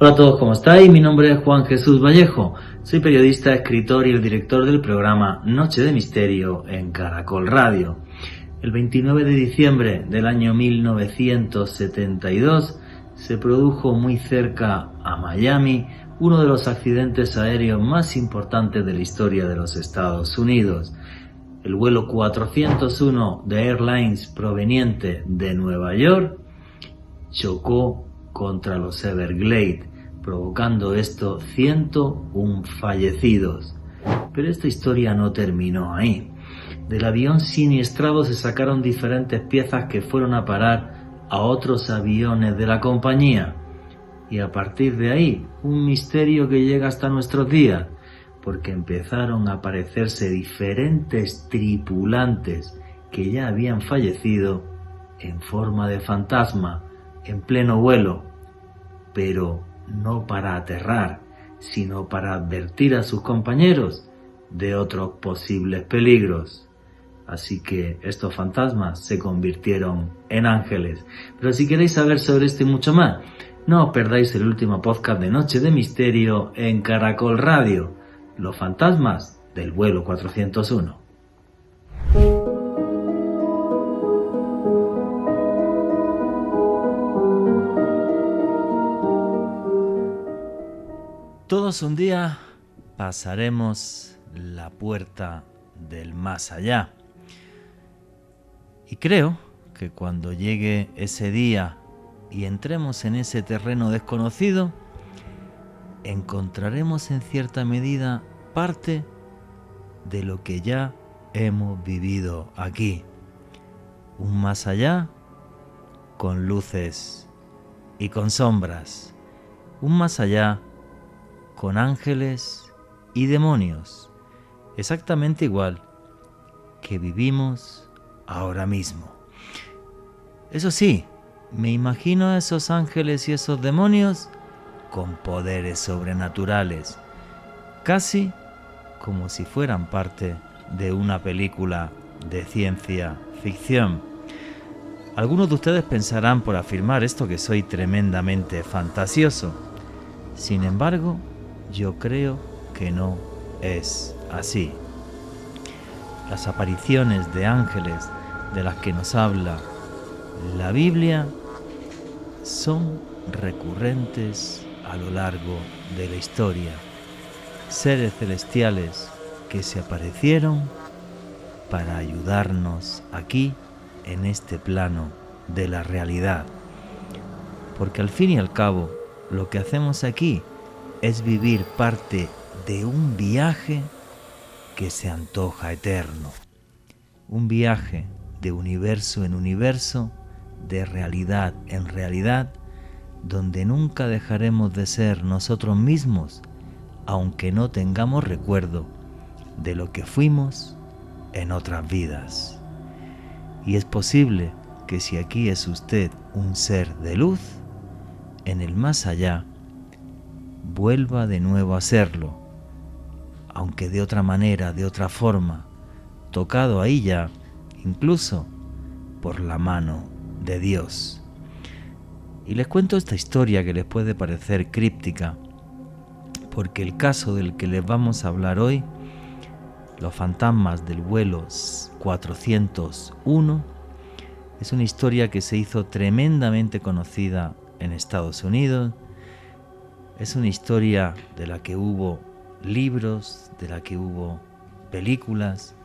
Hola a todos, ¿cómo estáis? Mi nombre es Juan Jesús Vallejo. Soy periodista, escritor y el director del programa Noche de Misterio en Caracol Radio. El 29 de diciembre del año 1972 se produjo muy cerca a Miami uno de los accidentes aéreos más importantes de la historia de los Estados Unidos. El vuelo 401 de Airlines proveniente de Nueva York chocó contra los Everglades, provocando esto 101 fallecidos. Pero esta historia no terminó ahí. Del avión siniestrado se sacaron diferentes piezas que fueron a parar a otros aviones de la compañía. Y a partir de ahí, un misterio que llega hasta nuestros días, porque empezaron a aparecerse diferentes tripulantes que ya habían fallecido en forma de fantasma, en pleno vuelo, pero no para aterrar, sino para advertir a sus compañeros de otros posibles peligros. Así que estos fantasmas se convirtieron en ángeles. Pero si queréis saber sobre esto y mucho más, no os perdáis el último podcast de Noche de Misterio en Caracol Radio, los fantasmas del vuelo 401. Todos un día pasaremos la puerta del más allá. Y creo que cuando llegue ese día y entremos en ese terreno desconocido, encontraremos en cierta medida parte de lo que ya hemos vivido aquí. Un más allá con luces y con sombras. Un más allá con ángeles y demonios, exactamente igual que vivimos ahora mismo. Eso sí, me imagino a esos ángeles y esos demonios con poderes sobrenaturales, casi como si fueran parte de una película de ciencia ficción. Algunos de ustedes pensarán por afirmar esto que soy tremendamente fantasioso. Sin embargo, yo creo que no es así. Las apariciones de ángeles de las que nos habla la Biblia son recurrentes a lo largo de la historia. Seres celestiales que se aparecieron para ayudarnos aquí en este plano de la realidad. Porque al fin y al cabo, lo que hacemos aquí es vivir parte de un viaje que se antoja eterno. Un viaje de universo en universo, de realidad en realidad, donde nunca dejaremos de ser nosotros mismos, aunque no tengamos recuerdo de lo que fuimos en otras vidas. Y es posible que si aquí es usted un ser de luz, en el más allá, vuelva de nuevo a serlo, aunque de otra manera, de otra forma, tocado ahí ya, incluso por la mano de Dios. Y les cuento esta historia que les puede parecer críptica, porque el caso del que les vamos a hablar hoy, los fantasmas del vuelo 401, es una historia que se hizo tremendamente conocida en Estados Unidos. Es una historia de la que hubo libros, de la que hubo películas,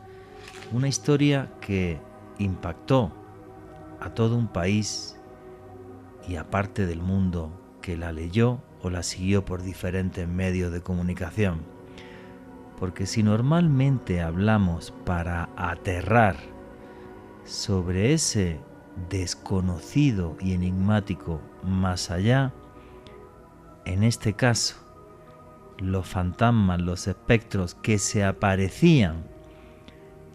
una historia que impactó a todo un país y a parte del mundo que la leyó o la siguió por diferentes medios de comunicación. Porque si normalmente hablamos para aterrar sobre ese desconocido y enigmático más allá, en este caso, los fantasmas, los espectros que se aparecían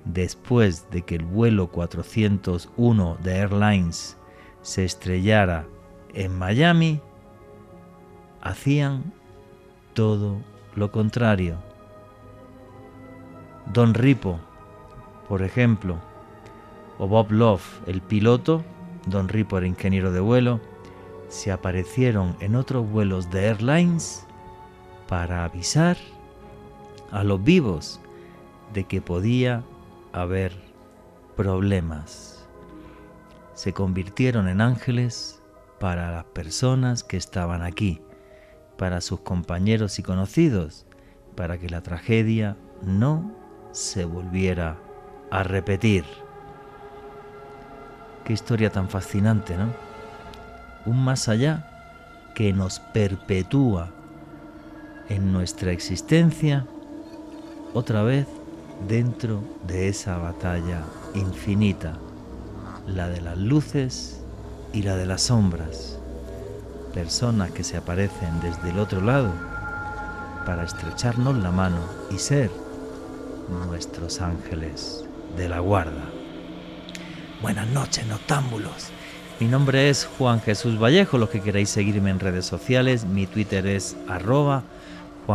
después de que el vuelo 401 de Airlines se estrellara en Miami, hacían todo lo contrario. Don Ripo, por ejemplo, o Bob Love, el piloto, Don Ripo era ingeniero de vuelo, se aparecieron en otros vuelos de Airlines para avisar a los vivos de que podía haber problemas. Se convirtieron en ángeles para las personas que estaban aquí, para sus compañeros y conocidos, para que la tragedia no se volviera a repetir. Qué historia tan fascinante, ¿no? Un más allá que nos perpetúa en nuestra existencia, otra vez dentro de esa batalla infinita, la de las luces y la de las sombras. Personas que se aparecen desde el otro lado para estrecharnos la mano y ser nuestros ángeles de la guarda. Buenas noches, noctámbulos. Mi nombre es Juan Jesús Vallejo. Los que queráis seguirme en redes sociales, mi Twitter es @Juan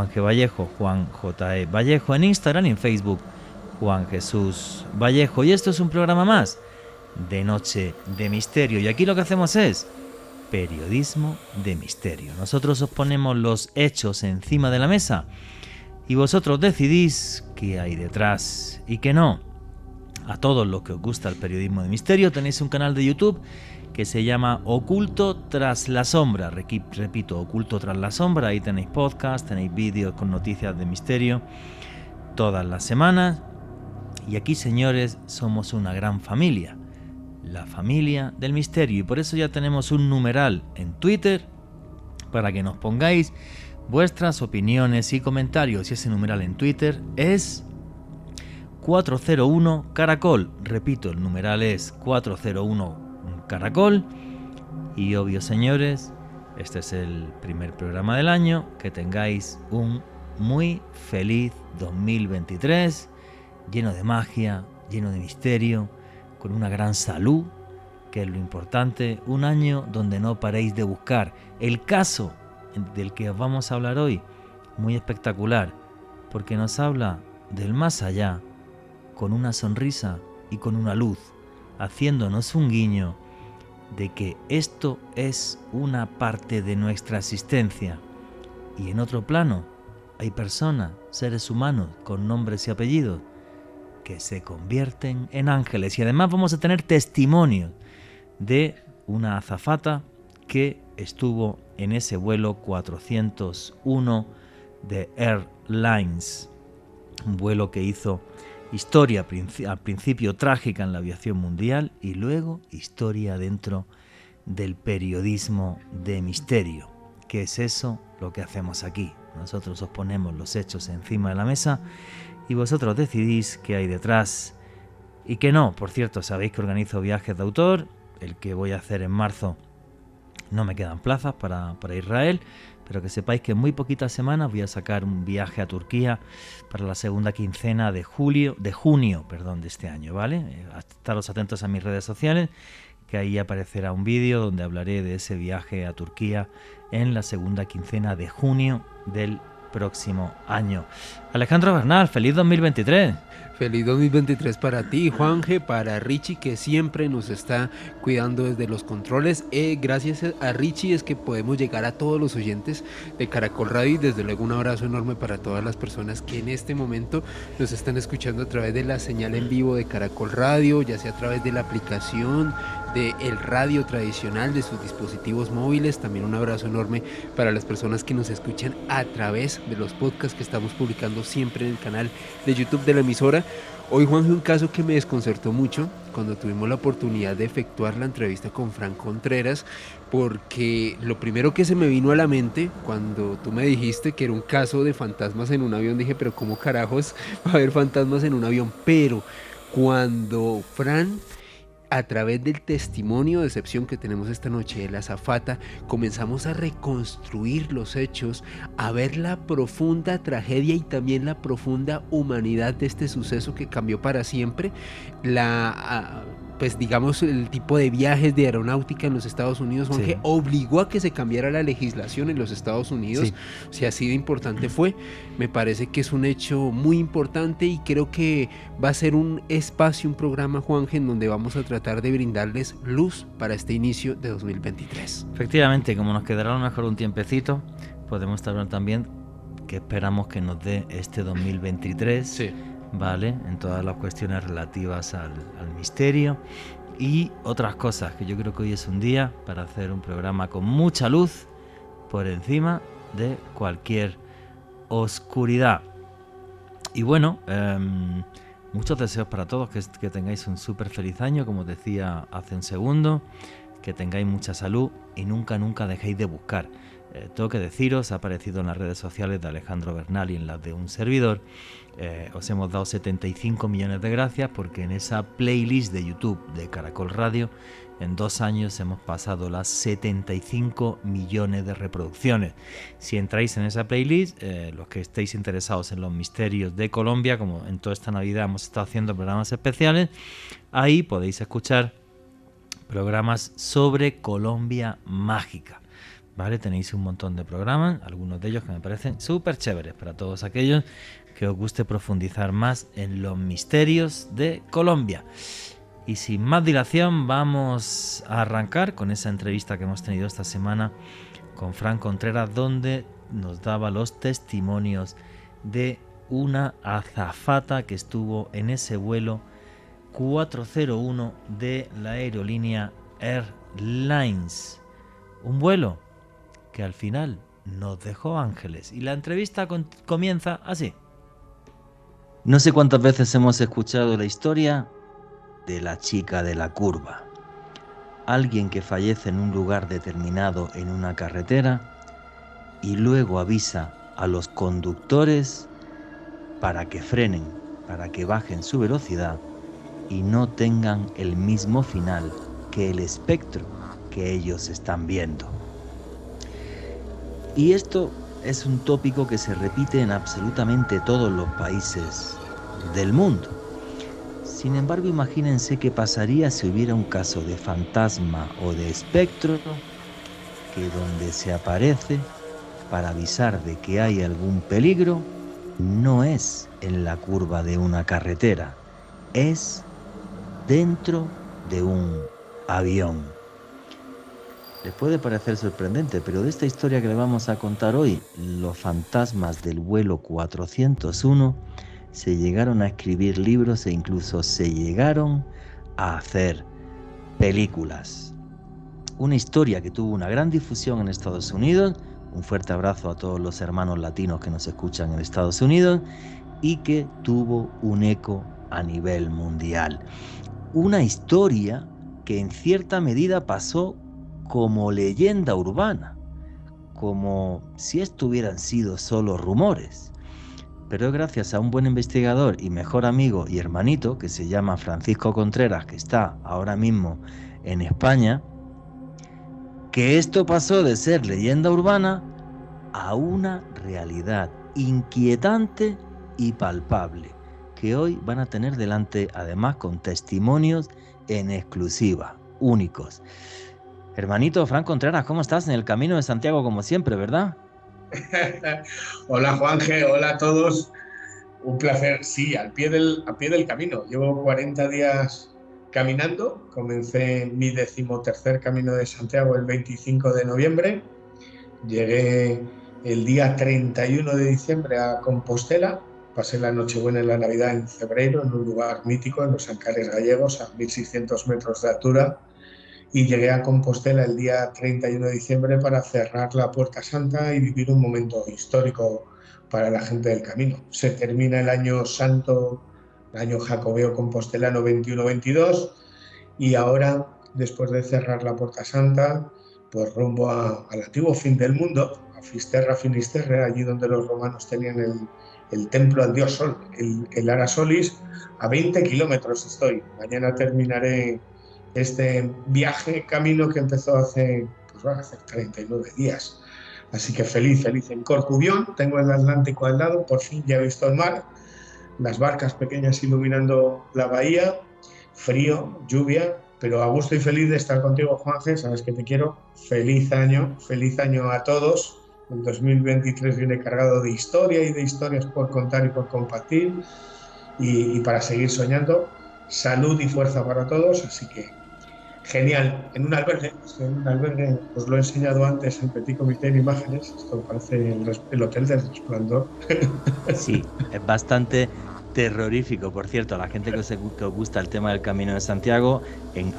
G. Vallejo, Juan J. E. Vallejo, en Instagram y en Facebook, Juan Jesús Vallejo. Y esto es un programa más de Noche de Misterio. Y aquí lo que hacemos es periodismo de misterio. Nosotros os ponemos los hechos encima de la mesa y vosotros decidís qué hay detrás y qué no. A todos los que os gusta el periodismo de misterio tenéis un canal de YouTube que se llama Oculto tras la sombra. Repito, Oculto tras la sombra. Ahí tenéis podcast, tenéis vídeos con noticias de misterio todas las semanas. Y aquí, señores, somos una gran familia, la familia del misterio. Y por eso ya tenemos un numeral en Twitter para que nos pongáis vuestras opiniones y comentarios. Y ese numeral en Twitter es 401 Caracol. Repito, el numeral es 401 Caracol. Y obvio, señores, este es el primer programa del año. Que tengáis un muy feliz 2023, lleno de magia, lleno de misterio, con una gran salud, que es lo importante. Un año donde no paréis de buscar. El caso del que os vamos a hablar hoy, muy espectacular, porque nos habla del más allá, con una sonrisa y con una luz, haciéndonos un guiño de que esto es una parte de nuestra existencia. Y en otro plano hay personas, seres humanos con nombres y apellidos, que se convierten en ángeles. Y además vamos a tener testimonios de una azafata que estuvo en ese vuelo 401 de Airlines, un vuelo que hizo historia al principio trágica en la aviación mundial y luego historia dentro del periodismo de misterio. ¿Qué es eso? Lo que hacemos aquí. Nosotros os ponemos los hechos encima de la mesa y vosotros decidís qué hay detrás y qué no. Por cierto, sabéis que organizo viajes de autor. El que voy a hacer en marzo no me quedan plazas para Israel, pero que sepáis que en muy poquitas semanas voy a sacar un viaje a Turquía para la segunda quincena de junio de este año, ¿vale? Estaros atentos a mis redes sociales, que ahí aparecerá un vídeo donde hablaré de ese viaje a Turquía en la segunda quincena de junio del próximo año. Alejandro Bernal, feliz 2023. Feliz 2023 para ti, Juanje, para Richie, que siempre nos está cuidando desde los controles. Gracias a Richie es que podemos llegar a todos los oyentes de Caracol Radio y desde luego un abrazo enorme para todas las personas que en este momento nos están escuchando a través de la señal en vivo de Caracol Radio, ya sea a través de la aplicación, de el radio tradicional, de sus dispositivos móviles. También un abrazo enorme para las personas que nos escuchan a través de los podcasts que estamos publicando siempre en el canal de YouTube de la emisora. Hoy, Juan, un caso que me desconcertó mucho cuando tuvimos la oportunidad de efectuar la entrevista con Frank Contreras, porque lo primero que se me vino a la mente cuando tú me dijiste que era un caso de fantasmas en un avión, dije, pero ¿cómo carajos va a haber fantasmas en un avión? Pero cuando Fran, a través del testimonio de excepción que tenemos esta noche de la azafata, comenzamos a reconstruir los hechos, a ver la profunda tragedia y también la profunda humanidad de este suceso que cambió para siempre pues digamos, el tipo de viajes de aeronáutica en los Estados Unidos, Juanje, Sí. obligó a que se cambiara la legislación en los Estados Unidos. Sí. Si así de importante fue, me parece que es un hecho muy importante y creo que va a ser un espacio, un programa, Juanje, en donde vamos a tratar de brindarles luz para este inicio de 2023. Efectivamente, como nos quedará a lo mejor un tiempecito, podemos hablar también que esperamos que nos dé este 2023. Sí. ¿Vale? En todas las cuestiones relativas al misterio y otras cosas, que yo creo que hoy es un día para hacer un programa con mucha luz por encima de cualquier oscuridad. Y bueno, muchos deseos para todos, que tengáis un súper feliz año, como decía hace un segundo, que tengáis mucha salud y nunca dejéis de buscar. Tengo que deciros, ha aparecido en las redes sociales de Alejandro Bernal y en las de un servidor, os hemos dado 75 millones de gracias porque en esa playlist de YouTube de Caracol Radio en 2 años hemos pasado las 75 millones de reproducciones. Si entráis en esa playlist, los que estéis interesados en los misterios de Colombia, como en toda esta Navidad hemos estado haciendo programas especiales, ahí podéis escuchar programas sobre Colombia mágica. ¿Vale? Tenéis un montón de programas, algunos de ellos que me parecen súper chéveres para todos aquellos que os guste profundizar más en los misterios de Colombia. Y sin más dilación vamos a arrancar con esa entrevista que hemos tenido esta semana con Fran Contreras, donde nos daba los testimonios de una azafata que estuvo en ese vuelo 401 de la aerolínea Airlines. Un vuelo que al final nos dejó ángeles. Y la entrevista comienza así. No sé cuántas veces hemos escuchado la historia de la chica de la curva. Alguien que fallece en un lugar determinado en una carretera y luego avisa a los conductores para que frenen, para que bajen su velocidad y no tengan el mismo final que el espectro que ellos están viendo. Y esto es un tópico que se repite en absolutamente todos los países del mundo. Sin embargo, imagínense qué pasaría si hubiera un caso de fantasma o de espectro que donde se aparece para avisar de que hay algún peligro no es en la curva de una carretera, es dentro de un avión. Les puede parecer sorprendente, pero de esta historia que le vamos a contar hoy, los fantasmas del vuelo 401, se llegaron a escribir libros e incluso se llegaron a hacer películas. Una historia que tuvo una gran difusión en Estados Unidos. Un fuerte abrazo a todos los hermanos latinos que nos escuchan en Estados Unidos y que tuvo un eco a nivel mundial. Una historia que en cierta medida pasó como leyenda urbana, como si estuvieran sido solo rumores. Pero es gracias a un buen investigador y mejor amigo y hermanito que se llama Francisco Contreras, que está ahora mismo en España, que esto pasó de ser leyenda urbana a una realidad inquietante y palpable, que hoy van a tener delante, además con testimonios en exclusiva, únicos. Hermanito Fran Contreras, ¿cómo estás? En el camino de Santiago como siempre, ¿verdad? Hola Juanje, hola a todos. Un placer, sí, al pie del camino. Llevo 40 días caminando. Comencé mi 13º Camino de Santiago el 25 de noviembre. Llegué el día 31 de diciembre a Compostela. Pasé la Nochebuena y la Navidad en Cebreiro, en un lugar mítico, en los Ancares gallegos, a 1.600 metros de altura. Y llegué a Compostela el día 31 de diciembre para cerrar la Puerta Santa y vivir un momento histórico para la gente del camino. Se termina el año santo, el año jacobeo compostelano 21-22, y ahora, después de cerrar la Puerta Santa, pues rumbo al antiguo fin del mundo, a Fisterra Finisterre, allí donde los romanos tenían el templo al dios Sol, el Ara Solis. A 20 kilómetros estoy. Mañana terminaré este viaje, camino que empezó hace 39 días. Así que feliz en Corcubión, tengo el Atlántico al lado, por fin ya he visto el mar, las barcas pequeñas iluminando la bahía, frío, lluvia, pero a gusto y feliz de estar contigo, Juanje. Sabes que te quiero. Feliz año a todos. El 2023 viene cargado de historia y de historias por contar y por compartir y para seguir soñando. Salud y fuerza para todos, así que genial. En un albergue, os lo he enseñado antes en Petit Comité en imágenes. Esto parece el Hotel del Resplandor. Sí, es bastante terrorífico, por cierto, a la gente que os gusta el tema del Camino de Santiago, en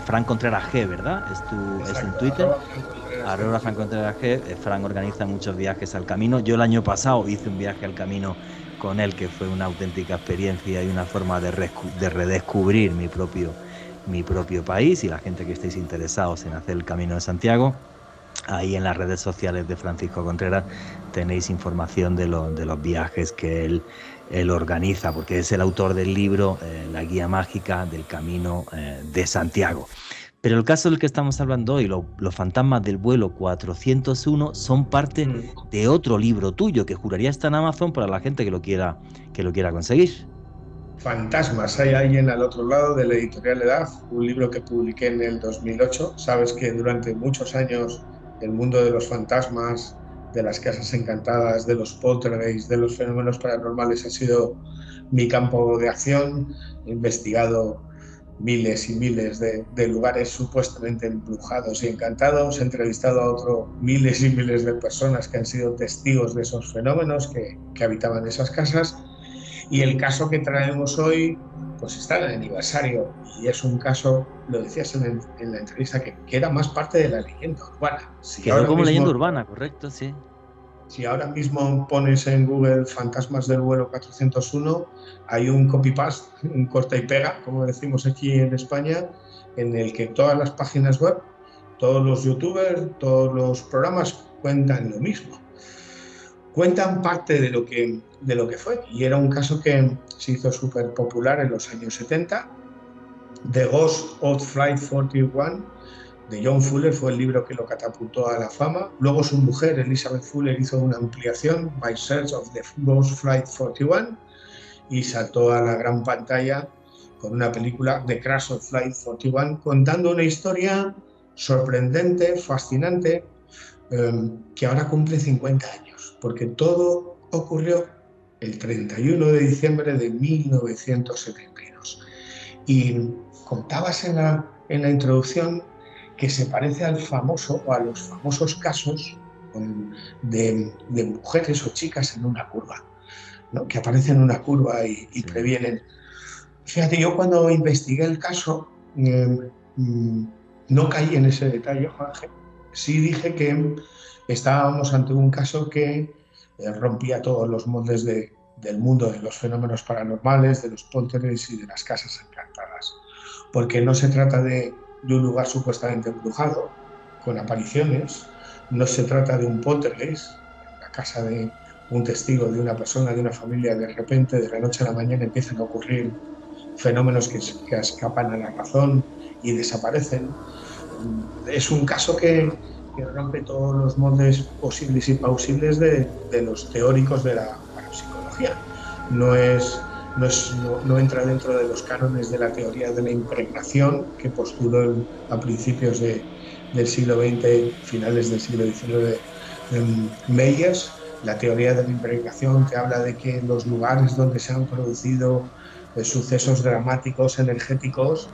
Fran Contreras G, ¿verdad? Es en Exacto, Twitter. @Fran Fran Contreras G. Fran organiza muchos viajes al camino. Yo el año pasado hice un viaje al camino con él, que fue una auténtica experiencia y una forma de redescubrir mi propio país, y la gente que estéis interesados en hacer el Camino de Santiago. Ahí en las redes sociales de Francisco Contreras tenéis información de los viajes que él organiza, porque es el autor del libro La Guía Mágica del Camino de Santiago. Pero el caso del que estamos hablando hoy, los fantasmas del vuelo 401, son parte de otro libro tuyo que juraría está en Amazon para la gente que lo quiera conseguir. Fantasmas. Hay alguien al otro lado de la editorial Edad, un libro que publiqué en el 2008. Sabes que durante muchos años el mundo de los fantasmas, de las casas encantadas, de los poltergeists, de los fenómenos paranormales ha sido mi campo de acción. He investigado miles y miles de lugares supuestamente embrujados y encantados. He entrevistado a otros miles y miles de personas que han sido testigos de esos fenómenos que habitaban esas casas. Y el caso que traemos hoy, pues está en el aniversario, y es un caso, lo decías en la entrevista, que era más parte de la leyenda urbana. Quedó como leyenda urbana, correcto, sí. Si ahora mismo pones en Google Fantasmas del vuelo 401, hay un copy-paste, un corta y pega, como decimos aquí en España, en el que todas las páginas web, todos los youtubers, todos los programas cuentan lo mismo. Cuentan parte de lo que fue, y era un caso que se hizo súper popular en los años 70. The Ghost of Flight 41 de John Fuller fue el libro que lo catapultó a la fama. Luego su mujer, Elizabeth Fuller, hizo una ampliación, By Search of the Ghost Flight 41, y saltó a la gran pantalla con una película, The Crash of Flight 41, contando una historia sorprendente, fascinante, que ahora cumple 50 años, porque todo ocurrió el 31 de diciembre de 1972. Y contabas en la introducción que se parece al famoso o a los famosos casos de mujeres o chicas en una curva, ¿no? Que aparecen en una curva y previenen. Fíjate, yo cuando investigué el caso no caí en ese detalle, Juanje. Sí dije que estábamos ante un caso que rompía todos los moldes del mundo de los fenómenos paranormales, de los poltergeists y de las casas encantadas. Porque no se trata de un lugar supuestamente embrujado, con apariciones, no se trata de un poltergeist, la casa de un testigo, de una persona, de una familia, de repente, de la noche a la mañana empiezan a ocurrir fenómenos que escapan a la razón y desaparecen. Es un caso que rompe todos los moldes posibles y plausibles de los teóricos de la parapsicología. No entra dentro de los cánones de la teoría de la impregnación que postuló a principios del siglo XX, finales del siglo XIX, Meyers. La teoría de la impregnación que habla de que los lugares donde se han producido sucesos dramáticos, energéticos,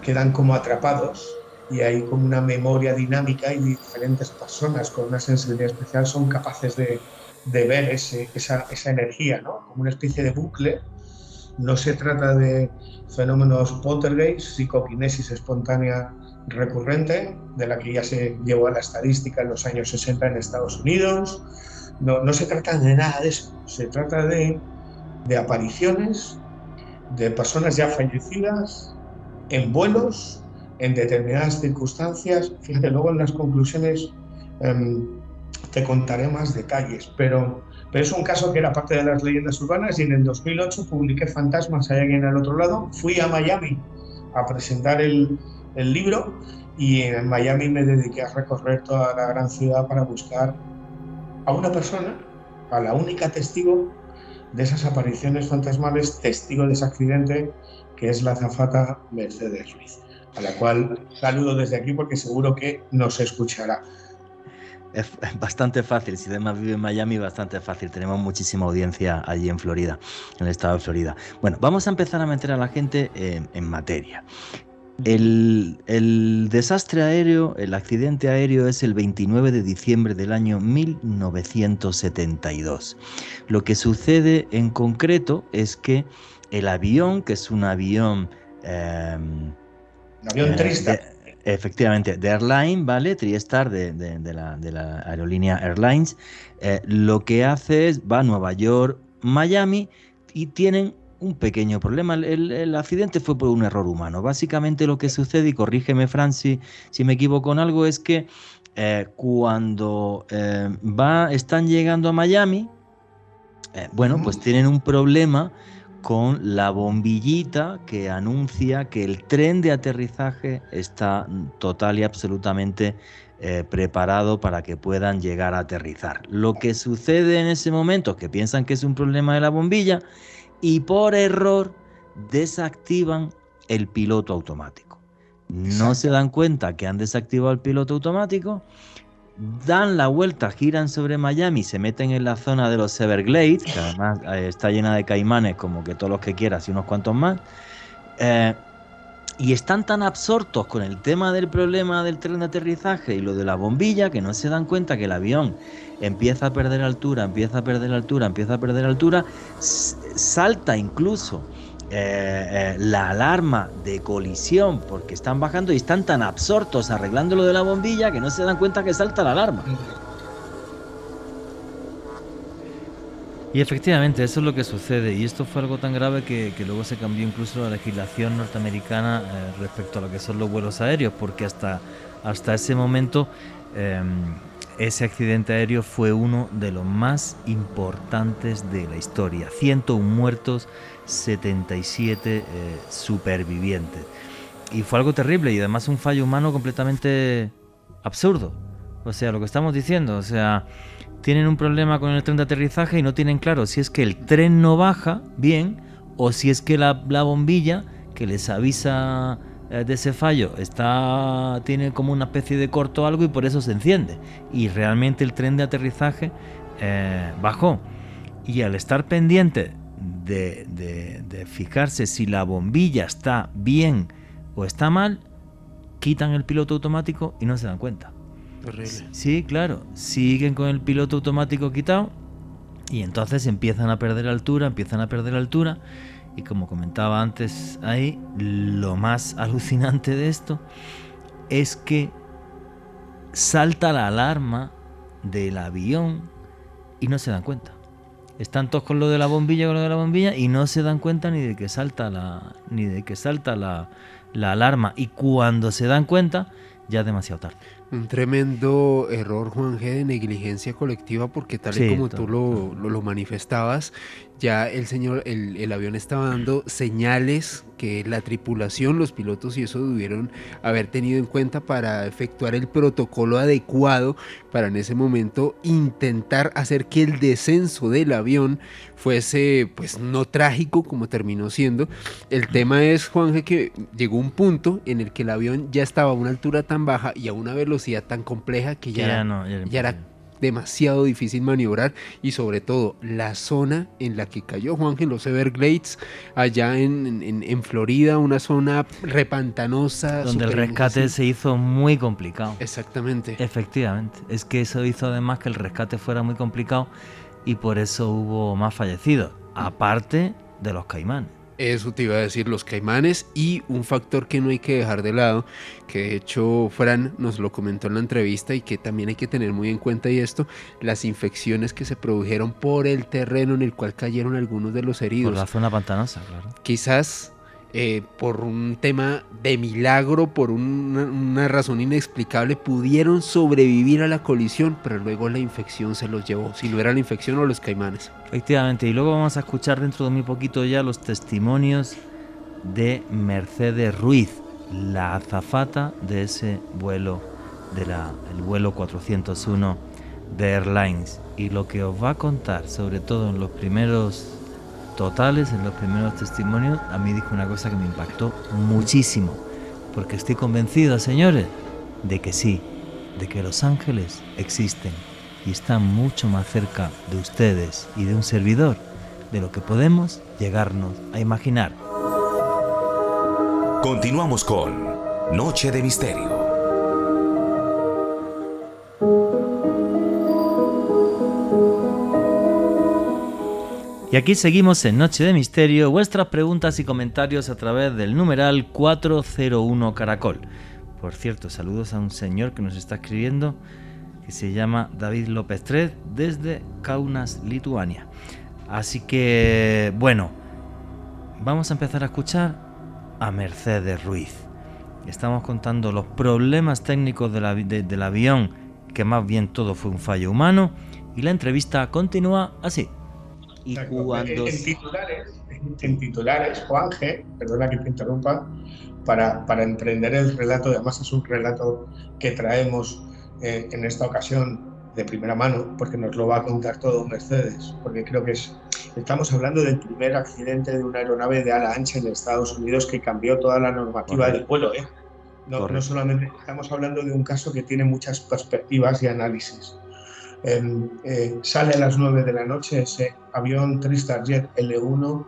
quedan como atrapados, y hay como una memoria dinámica, y diferentes personas con una sensibilidad especial son capaces de ver esa energía, ¿no? Como una especie de bucle. No se trata de fenómenos poltergeist, psicoquinesis espontánea recurrente, de la que ya se llevó a la estadística en los años 60 en Estados Unidos. No se trata de nada de eso. Se trata de apariciones de personas ya fallecidas en vuelos, en determinadas circunstancias. Fíjate, luego en las conclusiones te contaré más detalles, pero es un caso que era parte de las leyendas urbanas, y en el 2008 publiqué Fantasmas, hay alguien al otro lado. Fui a Miami a presentar el libro, y en Miami me dediqué a recorrer toda la gran ciudad para buscar a una persona, a la única testigo de esas apariciones fantasmales, testigo de ese accidente que es la azafata Mercedes Ruiz, a la cual saludo desde aquí porque seguro que nos escuchará. Es bastante fácil, si además vive en Miami, bastante fácil. Tenemos muchísima audiencia allí en Florida, en el estado de Florida. Bueno, vamos a empezar a meter a la gente en materia. El desastre aéreo, el accidente aéreo es el 29 de diciembre del año 1972. Lo que sucede en concreto es que el avión, que es un avión... Un avión TriStar. Efectivamente, de Airline, ¿vale? TriStar de la aerolínea Airlines, lo que hace es, va a Nueva York, Miami, y tienen un pequeño problema. El accidente fue por un error humano. Básicamente lo que sucede, y corrígeme, Fran, si me equivoco en algo, es que cuando están llegando a Miami, pues tienen un problema con la bombillita que anuncia que el tren de aterrizaje está total y absolutamente preparado para que puedan llegar a aterrizar. Lo que sucede en ese momento es que piensan que es un problema de la bombilla y por error desactivan el piloto automático. No se dan cuenta que han desactivado el piloto automático, dan la vuelta, giran sobre Miami, se meten en la zona de los Everglades, que además está llena de caimanes como que todos los que quieras y unos cuantos más, y están tan absortos con el tema del problema del tren de aterrizaje y lo de la bombilla que no se dan cuenta que el avión empieza a perder altura, salta incluso la alarma de colisión porque están bajando y están tan absortos arreglando lo de la bombilla que no se dan cuenta que salta la alarma. Y efectivamente, eso es lo que sucede, y esto fue algo tan grave que luego se cambió incluso la legislación norteamericana respecto a lo que son los vuelos aéreos, porque hasta ese momento ese accidente aéreo fue uno de los más importantes de la historia. 101 muertos, 77 supervivientes. Y fue algo terrible, y además un fallo humano completamente absurdo. O sea, lo que estamos diciendo, o sea, tienen un problema con el tren de aterrizaje y no tienen claro si es que el tren no baja bien o si es que la bombilla que les avisa de ese fallo tiene como una especie de corto o algo y por eso se enciende. Y realmente el tren de aterrizaje bajó. Y al estar pendiente de fijarse si la bombilla está bien o está mal, quitan el piloto automático y no se dan cuenta. Horrible. Sí, claro, siguen con el piloto automático quitado y entonces empiezan a perder altura, y como comentaba antes ahí, lo más alucinante de esto es que salta la alarma del avión y no se dan cuenta. Están todos con lo de la bombilla, y no se dan cuenta ni de que salta la alarma, y cuando se dan cuenta ya es demasiado tarde. Un tremendo error, Juan G., de negligencia colectiva, porque tal y como tú lo manifestabas, ya el avión estaba dando señales que la tripulación, los pilotos y eso debieron haber tenido en cuenta para efectuar el protocolo adecuado para en ese momento intentar hacer que el descenso del avión fuese pues no trágico como terminó siendo. El tema es, Juan G., que llegó un punto en el que el avión ya estaba a una altura tan baja y a una velocidad tan compleja que ya era demasiado difícil maniobrar, y sobre todo la zona en la que cayó, Juan G., los Everglades, allá en Florida, una zona repantanosa. Donde el rescate se hizo muy complicado. Exactamente. Efectivamente. Es que eso hizo además que el rescate fuera muy complicado y por eso hubo más fallecidos, aparte de los caimanes. Eso te iba a decir, los caimanes, y un factor que no hay que dejar de lado, que de hecho Fran nos lo comentó en la entrevista y que también hay que tener muy en cuenta, y esto, las infecciones que se produjeron por el terreno en el cual cayeron algunos de los heridos. Por la zona pantanosa, claro. Quizás por un tema de milagro, por una razón inexplicable, pudieron sobrevivir a la colisión, pero luego la infección se los llevó, si no era la infección o los caimanes. Efectivamente, y luego vamos a escuchar dentro de muy poquito ya los testimonios de Mercedes Ruiz, la azafata de ese vuelo, el vuelo 401 de Airlines, y lo que os va a contar, sobre todo en los primeros totales en los primeros testimonios, a mí dijo una cosa que me impactó muchísimo, porque estoy convencido, señores, de que sí, de que los ángeles existen y están mucho más cerca de ustedes y de un servidor de lo que podemos llegarnos a imaginar. Continuamos con Noche de Misterio. Y aquí seguimos en Noche de Misterio, vuestras preguntas y comentarios a través del numeral 401 Caracol. Por cierto, saludos a un señor que nos está escribiendo, que se llama David López III, desde Kaunas, Lituania. Así que, bueno, vamos a empezar a escuchar a Mercedes Ruiz. Estamos contando los problemas técnicos del avión, que más bien todo fue un fallo humano, y la entrevista continúa así. Y cuando... en titulares, Juanje, perdona que te interrumpa, para emprender el relato, además es un relato que traemos en esta ocasión de primera mano, porque nos lo va a contar todo Mercedes, porque creo que estamos hablando del primer accidente de una aeronave de ala ancha en Estados Unidos que cambió toda la normativa del vuelo. No solamente estamos hablando de un caso que tiene muchas perspectivas y análisis. Sale a las 9 de la noche ese avión TriStar Jet L1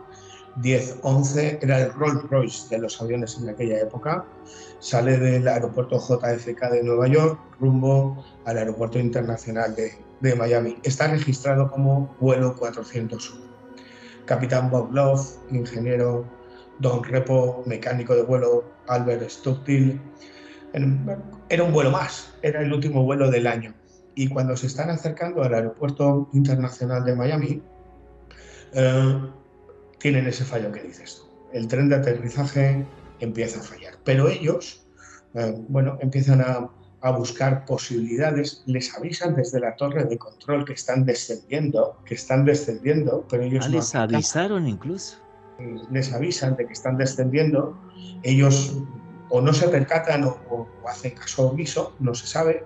1011, era el Rolls Royce de los aviones en aquella época. Sale del aeropuerto JFK de Nueva York rumbo al aeropuerto internacional de Miami. Está registrado como vuelo 401. Capitán Bob Love, ingeniero Don Repo, mecánico de vuelo Albert Stuttil. Era un vuelo más, era el último vuelo del año. Y cuando se están acercando al aeropuerto internacional de Miami, tienen ese fallo que dices tú. El tren de aterrizaje empieza a fallar. Pero ellos, empiezan a buscar posibilidades, les avisan desde la torre de control que están descendiendo, pero ellos no les avisaron incluso. Les avisan de que están descendiendo, ellos o no se percatan o hacen caso omiso, no se sabe.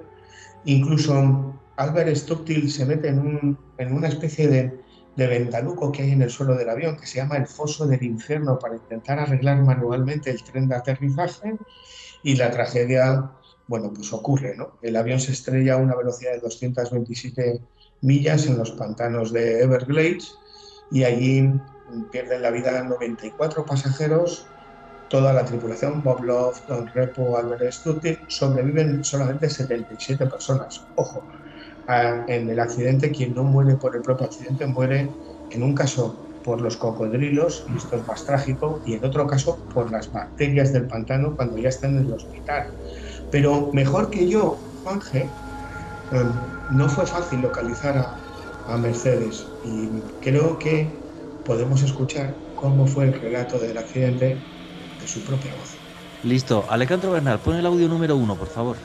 Incluso Albert Stuttil se mete en una especie de ventanuco que hay en el suelo del avión que se llama el foso del infierno para intentar arreglar manualmente el tren de aterrizaje, y la tragedia, pues ocurre, ¿no? El avión se estrella a una velocidad de 227 millas en los pantanos de Everglades y allí pierden la vida 94 pasajeros. Toda la tripulación, Bob Love, Don Repo, Albert Stuttil, sobreviven solamente 77 personas. Ojo, en el accidente, quien no muere por el propio accidente muere, en un caso, por los cocodrilos, y esto es más trágico, y en otro caso, por las bacterias del pantano cuando ya están en el hospital. Pero mejor que yo, Juanje, no fue fácil localizar a Mercedes, y creo que podemos escuchar cómo fue el relato del accidente de su propia voz. Listo. Alejandro Bernal, pon el audio número 1, por favor.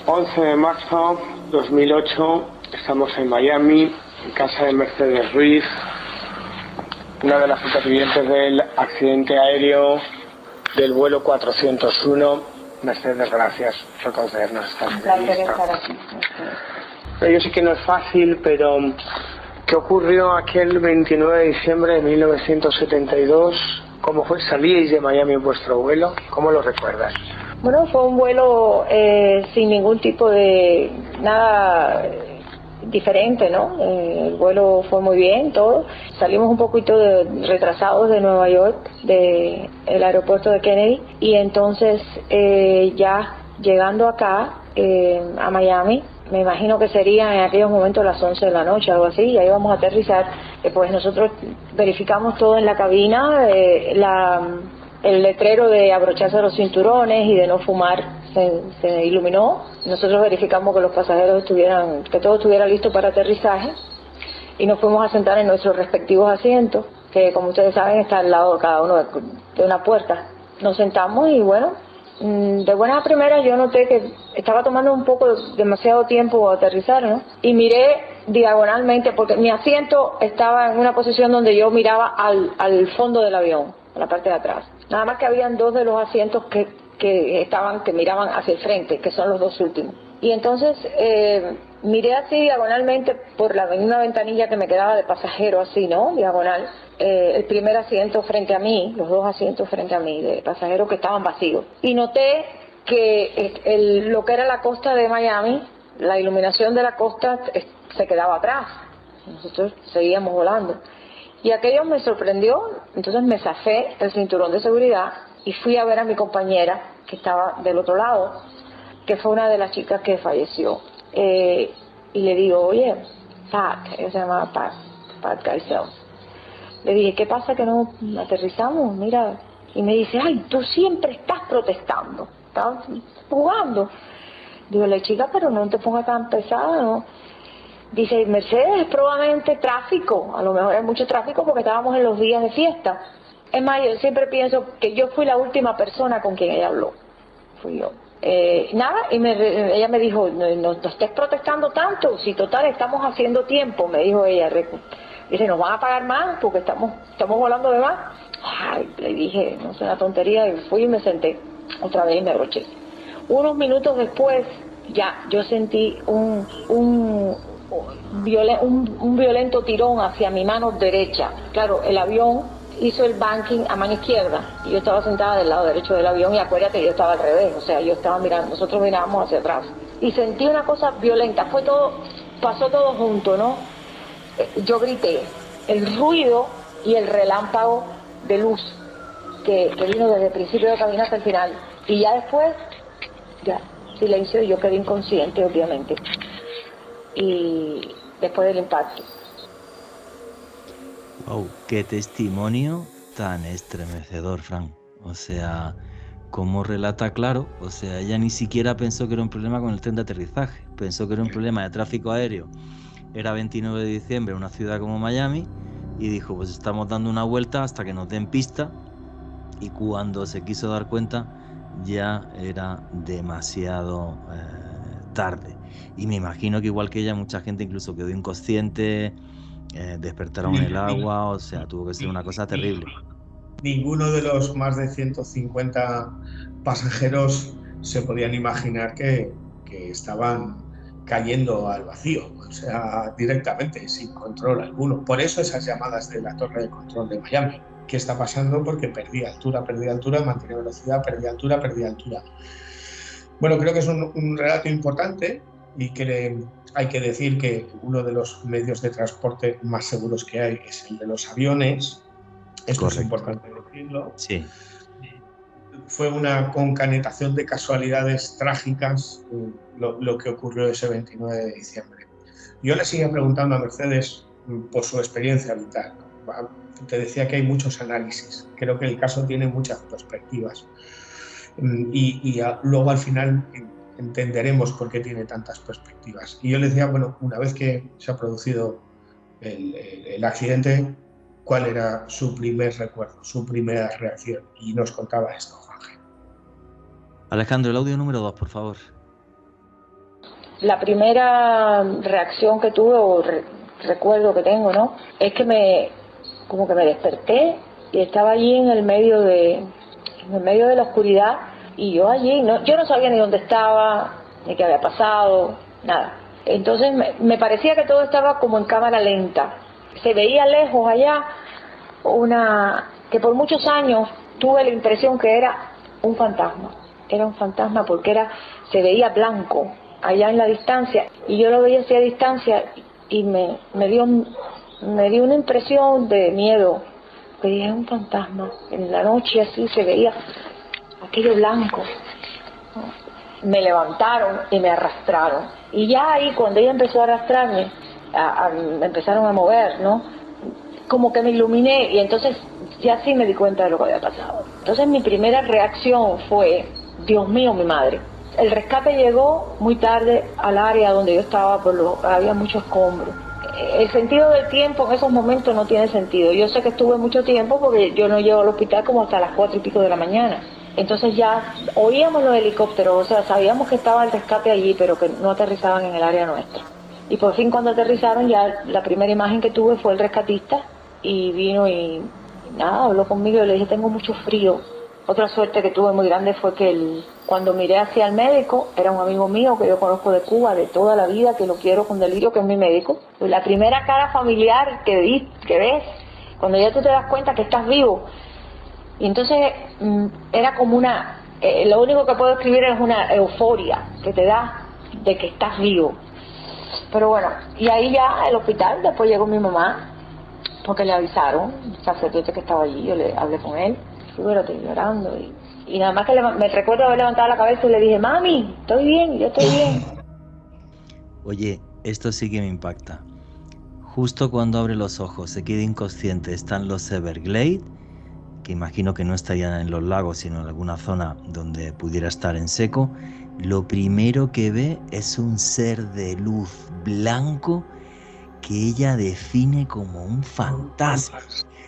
11 de marzo 2008, estamos en Miami, en casa de Mercedes Ruiz, una de las supervivientes del accidente aéreo del vuelo 401. Mercedes, gracias por concedernos esta entrevista. Yo sé que no es fácil, pero ¿qué ocurrió aquel 29 de diciembre de 1972? ¿Cómo fue? ¿Salíais de Miami en vuestro vuelo? ¿Cómo lo recuerdas? Bueno, fue un vuelo sin ningún tipo de nada diferente, ¿no? El vuelo fue muy bien, todo. Salimos un poquito retrasados de Nueva York, del aeropuerto de Kennedy, y entonces ya llegando acá, a Miami, me imagino que sería en aquellos momentos las 11 de la noche, algo así, y ahí vamos a aterrizar. Pues nosotros verificamos todo en la cabina, el letrero de abrocharse los cinturones y de no fumar se iluminó. Nosotros verificamos que los pasajeros que todo estuviera listo para aterrizaje, y nos fuimos a sentar en nuestros respectivos asientos, que como ustedes saben está al lado de cada uno de una puerta. Nos sentamos y de buena primera yo noté que estaba tomando demasiado tiempo aterrizar, ¿no? Y miré diagonalmente, porque mi asiento estaba en una posición donde yo miraba al fondo del avión, a la parte de atrás. Nada más que habían 2 de los asientos que miraban hacia el frente, que son los 2 últimos. Y entonces miré así diagonalmente por una ventanilla que me quedaba de pasajero, así, ¿no? Diagonal. El primer asiento frente a mí, los dos asientos frente a mí, de pasajeros que estaban vacíos. Y noté que lo que era la costa de Miami, la iluminación de la costa se quedaba atrás. Nosotros seguíamos volando. Y aquello me sorprendió, entonces me zafé el cinturón de seguridad y fui a ver a mi compañera que estaba del otro lado, que fue una de las chicas que falleció. Y le digo, oye, Pat, ella se llamaba Pat Gaisel. Le dije, ¿qué pasa que no aterrizamos? Mira, y me dice, ay, tú siempre estás protestando, estás jugando. Digo, la chica, pero no te pongas tan pesada, ¿no? Dice, Mercedes, es probablemente tráfico, a lo mejor hay mucho tráfico porque estábamos en los días de fiesta. Es más, yo siempre pienso que yo fui la última persona con quien ella habló, fui yo. Nada, y ella me dijo, no estés protestando tanto, si total estamos haciendo tiempo, me dijo ella. Dice, nos van a pagar más porque estamos volando de más. Ay, le dije, no es una tontería, y fui y me senté otra vez y me abroché. Unos minutos después, ya yo sentí un violento tirón hacia mi mano derecha. Claro, el avión hizo el banking a mano izquierda y yo estaba sentada del lado derecho del avión, y acuérdate, yo estaba al revés, o sea, yo estaba mirando, nosotros mirábamos hacia atrás y sentí una cosa violenta, pasó todo junto, ¿no? Yo grité, el ruido y el relámpago de luz que vino desde el principio de camino hasta el final, y ya después, ya, silencio, y yo quedé inconsciente, obviamente, y después del impacto. Wow, qué testimonio tan estremecedor, Fran. O sea, como relata claro, o sea, ella ni siquiera pensó que era un problema con el tren de aterrizaje, pensó que era un problema de tráfico aéreo. Era 29 de diciembre en una ciudad como Miami y dijo, pues estamos dando una vuelta hasta que nos den pista, y cuando se quiso dar cuenta ya era demasiado tarde. Y me imagino que igual que ella, mucha gente incluso quedó inconsciente, despertaron en el agua, o sea, tuvo que ser una cosa terrible. Ninguno de los más de 150 pasajeros se podían imaginar que estaban cayendo al vacío, o sea, directamente, sin control alguno. Por eso esas llamadas de la torre de control de Miami. ¿Qué está pasando? Porque perdía altura, mantenía velocidad, perdía altura. Bueno, creo que es un relato importante, y que hay que decir que uno de los medios de transporte más seguros que hay es el de los aviones. Esto Correcto. Es importante decirlo. Sí. Fue una concatenación de casualidades trágicas lo que ocurrió ese 29 de diciembre. Yo le seguía preguntando a Mercedes por su experiencia vital. Te decía que hay muchos análisis. Creo que el caso tiene muchas perspectivas. Y luego al final entenderemos por qué tiene tantas perspectivas. Y yo le decía, bueno, una vez que se ha producido el accidente, ¿cuál era su primer recuerdo, su primera reacción? Y nos contaba esto, Juanje. Alejandro, el audio número 2, por favor. La primera reacción que tuve, o recuerdo que tengo, ¿no?, es que como que me desperté y estaba allí en el medio de la oscuridad, y yo allí, yo no sabía ni dónde estaba, ni qué había pasado, nada. Entonces me parecía que todo estaba como en cámara lenta. Se veía lejos allá que por muchos años tuve la impresión que era un fantasma. Era un fantasma porque se veía blanco allá en la distancia, y yo lo veía así a distancia, y me dio una impresión de miedo. Veía un fantasma en la noche, así se veía aquello blanco. Me levantaron y me arrastraron, y ya ahí, cuando ella empezó a arrastrarme, me empezaron a mover, ¿no?, como que me iluminé, y entonces ya sí me di cuenta de lo que había pasado. Entonces mi primera reacción fue, Dios mío, mi madre. El rescate llegó muy tarde al área donde yo estaba, había mucho escombro. El sentido del tiempo en esos momentos no tiene sentido. Yo sé que estuve mucho tiempo porque yo no llego al hospital como hasta las 4 y pico de la mañana. Entonces ya oíamos los helicópteros, o sea, sabíamos que estaba el rescate allí, pero que no aterrizaban en el área nuestra. Y por fin, cuando aterrizaron, ya la primera imagen que tuve fue el rescatista, y vino y nada, habló conmigo y le dije, tengo mucho frío. Otra suerte que tuve muy grande fue que cuando miré hacia el médico, era un amigo mío que yo conozco de Cuba de toda la vida, que lo quiero con delirio, que es mi médico. Pues la primera cara familiar que ves, cuando ya tú te das cuenta que estás vivo. Y entonces era como lo único que puedo escribir es una euforia que te da de que estás vivo. Pero bueno, y ahí ya el hospital, después llegó mi mamá, porque le avisaron, el sacerdote que estaba allí, yo le hablé con él, estoy llorando, y nada más que me recuerdo haber levantado la cabeza y le dije, mami, estoy bien, yo estoy bien. Oye, esto sí que me impacta. Justo cuando abre los ojos, se queda inconsciente, están los Everglades, que imagino que no estarían en los lagos, sino en alguna zona donde pudiera estar en seco. Lo primero que ve es un ser de luz blanco que ella define como un fantasma.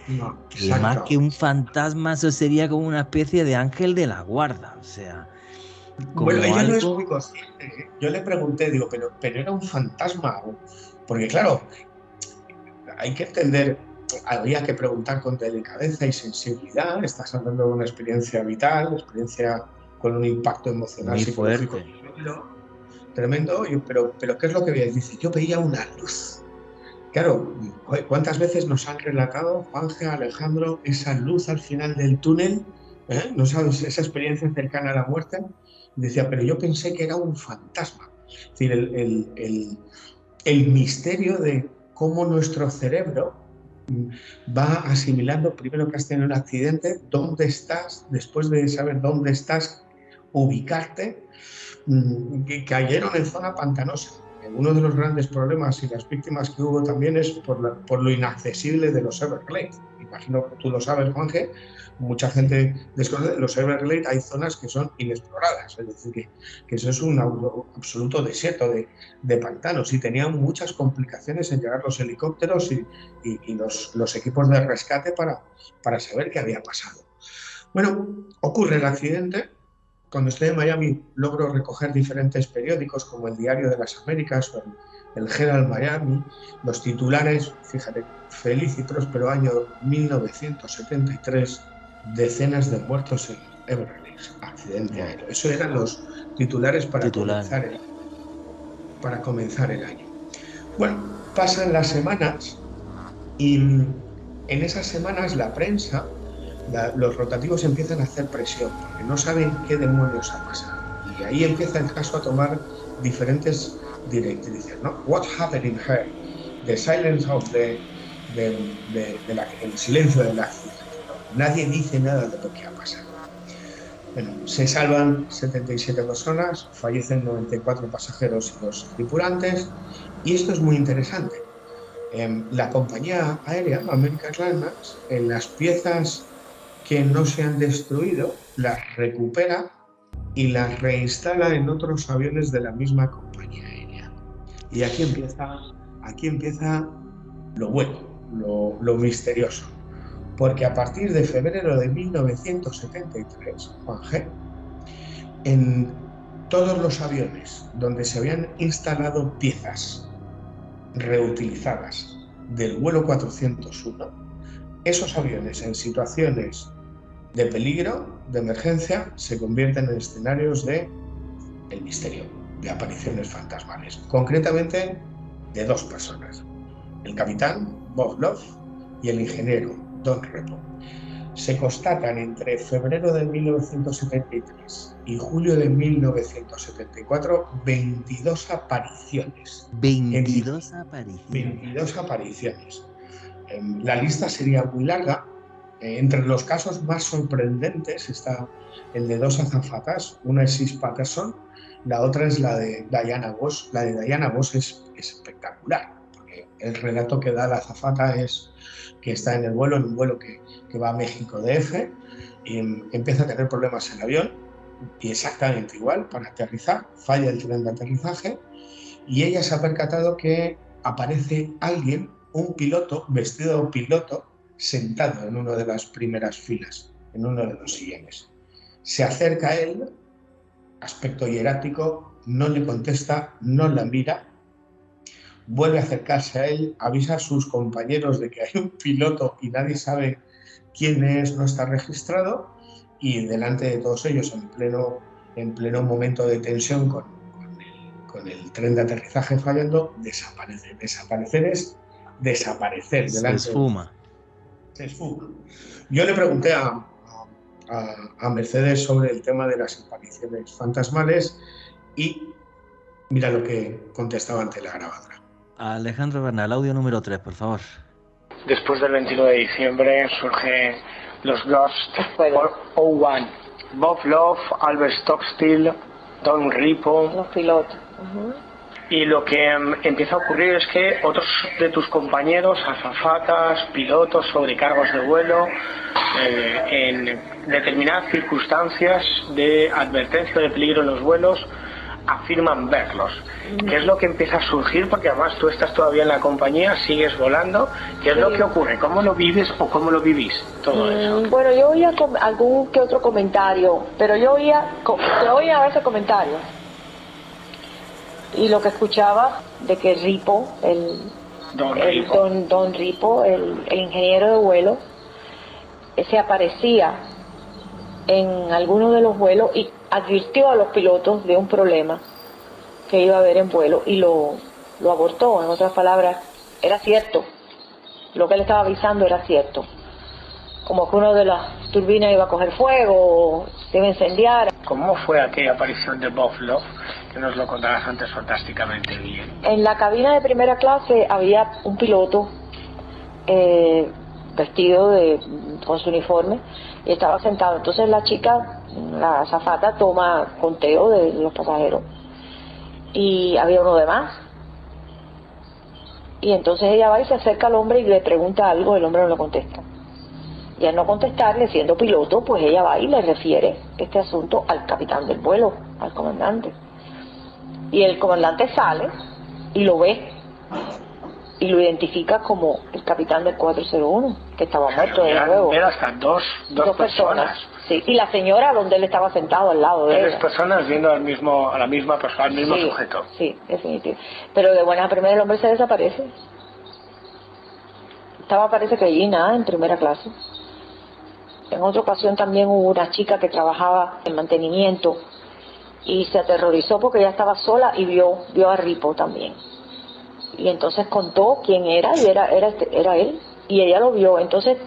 No, Que más que un fantasma, eso sería como una especie de ángel de la guarda. O sea, como bueno, ella no es algo... muy consciente, ¿eh? Yo le pregunté, digo, pero era un fantasma. Porque claro, hay que entender, había que preguntar con delicadeza y sensibilidad. Estás hablando de una experiencia vital, experiencia con un impacto emocional, Muy psicológico fuerte. tremendo. Pero ¿qué es lo que veías? Dice, yo veía una luz. Claro, ¿cuántas veces nos han relatado, Juanje, Alejandro, esa luz al final del túnel? ¿No sabes? Esa experiencia cercana a la muerte. Decía, pero yo pensé que era un fantasma. Es decir, el misterio de cómo nuestro cerebro va asimilando, primero que has tenido un accidente, dónde estás, después de saber dónde estás, ubicarte, que cayeron en zona pantanosa. Uno de los grandes problemas y las víctimas que hubo también es por lo inaccesible de los Everglades. Imagino que tú lo sabes, Juanje, mucha gente desconoce. Los Everglades hay zonas que son inexploradas, es decir, que eso es un absoluto desierto de pantanos, y tenían muchas complicaciones en llegar los helicópteros y los equipos de rescate para saber qué había pasado. Bueno, ocurre el accidente. Cuando estoy en Miami logro recoger diferentes periódicos como el Diario de las Américas o el Herald Miami, los titulares, fíjate, feliz y próspero año 1973, decenas de muertos en Everglades, accidente aéreo. Eso eran los titulares para comenzar el año. Bueno, pasan las semanas y en esas semanas la prensa, los rotativos empiezan a hacer presión porque no saben qué demonios ha pasado. Y ahí empieza el caso a tomar diferentes directrices, ¿no? What happened in her? The silence of el silencio del accidente, ¿no? Nadie dice nada de lo que ha pasado. Bueno, se salvan 77 personas, fallecen 94 pasajeros y 2 tripulantes, y esto es muy interesante. La compañía aérea, American Airlines, en las piezas que no se han destruido, las recupera y las reinstala en otros aviones de la misma compañía aérea. Y aquí empieza lo bueno, lo misterioso. Porque a partir de febrero de 1973, Juanje, en todos los aviones donde se habían instalado piezas reutilizadas del vuelo 401, esos aviones en situaciones de peligro, de emergencia, se convierten en escenarios de el misterio, de apariciones fantasmales, concretamente de 2 personas, el capitán Bob Love y el ingeniero Don Repo. Se constatan entre febrero de 1973 y julio de 1974 22 apariciones. 22 apariciones. 22 apariciones. La lista sería muy larga. Entre los casos más sorprendentes está el de 2 azafatas. Una es Sis Patterson, la otra es la de Diana Voss. La de Diana Voss es espectacular, porque el relato que da la azafata es que está en un vuelo que va a México DF, y empieza a tener problemas el avión, y exactamente igual, para aterrizar, falla el tren de aterrizaje, y ella se ha percatado que aparece alguien, un piloto, vestido de piloto, sentado en una de las primeras filas, en uno de los sillones. Se acerca a él, aspecto hierático, no le contesta, no la mira, vuelve a acercarse a él, avisa a sus compañeros de que hay un piloto y nadie sabe quién es, no está registrado, y delante de todos ellos, en pleno momento de tensión con el tren de aterrizaje fallando, desaparece. Desaparecer es desaparecer. Se delante esfuma. Se esfuma. Yo le pregunté a Mercedes sobre el tema de las apariciones fantasmales y mira lo que contestaba ante la grabadora. Alejandro Bernal, audio número 3, por favor. Después del 29 de diciembre surgen los Ghost 01. Bob Love, Albert Stockstill, Don Ripo. Los pilotos. Y lo que empieza a ocurrir es que otros de tus compañeros, azafatas, pilotos, sobrecargos de vuelo, en determinadas circunstancias de advertencia de peligro en los vuelos, afirman verlos. ¿Qué es lo que empieza a surgir? Porque además tú estás todavía en la compañía, sigues volando. ¿Qué es lo que ocurre? ¿Cómo lo vives o cómo lo vivís todo eso? Bueno, yo oía algún que otro comentario, pero yo oía a veces comentarios. Y lo que escuchaba de que Ripo, Don Ripo, el ingeniero de vuelo, se aparecía en algunos de los vuelos y advirtió a los pilotos de un problema que iba a haber en vuelo y lo abortó. En otras palabras, era cierto. Lo que él estaba avisando era cierto. Como que una de las turbinas iba a coger fuego, se iba a incendiar. ¿Cómo fue aquella aparición de Bob Love? Que nos lo contarás antes fantásticamente bien. En la cabina de primera clase había un piloto vestido con su uniforme y estaba sentado. Entonces la chica, la azafata, toma conteo de los pasajeros y había uno de más. Y entonces ella va y se acerca al hombre y le pregunta algo, el hombre no le contesta. Y al no contestarle, siendo piloto, pues ella va y le refiere este asunto al capitán del vuelo, al comandante. Y el comandante sale y lo ve y lo identifica como el capitán del 401, que estaba muerto de nuevo. Eran hasta dos personas. Sí, y la señora donde él estaba sentado al lado de él. 3 personas viendo a la misma persona, al mismo sujeto. Sí, definitivo. Pero de buena primera el hombre se desaparece. Parece que allí nada, en primera clase. En otra ocasión también hubo una chica que trabajaba en mantenimiento y se aterrorizó porque ella estaba sola y vio a Ripo también. Y entonces contó quién era y era él y ella lo vio. Entonces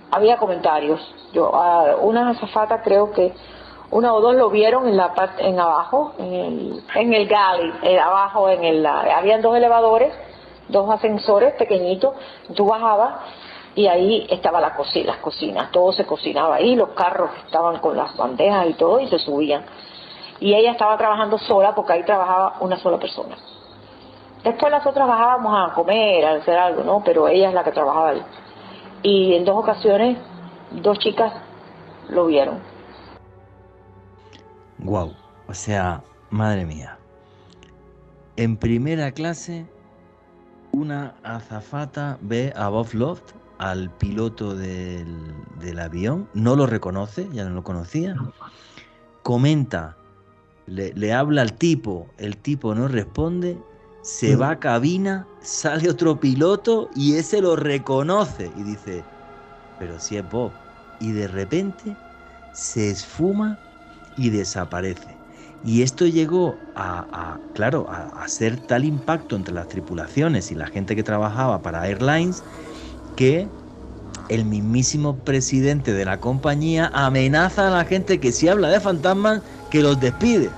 había comentarios. Una azafata, creo que una o dos lo vieron en abajo, en el galley, abajo habían 2 elevadores, 2 ascensores pequeñitos. Tú bajabas y ahí estaba las cocinas, todo se cocinaba ahí, los carros estaban con las bandejas y todo y se subían. Y ella estaba trabajando sola porque ahí trabajaba una sola persona. Después las otras bajábamos a comer, a hacer algo, ¿no? Pero ella es la que trabajaba ahí. Y en 2 ocasiones, 2 chicas lo vieron. Guau, o sea, madre mía. En primera clase, una azafata ve a Bob Love, al piloto del avión, no lo reconoce, ya no lo conocía, comenta, le habla al tipo, el tipo no responde, se va a cabina, sale otro piloto y ese lo reconoce y dice, pero si es Bob, y de repente se esfuma y desaparece. Y esto llegó a ser tal impacto entre las tripulaciones y la gente que trabajaba para Airlines que el mismísimo presidente de la compañía amenaza a la gente que si habla de fantasmas que los despide.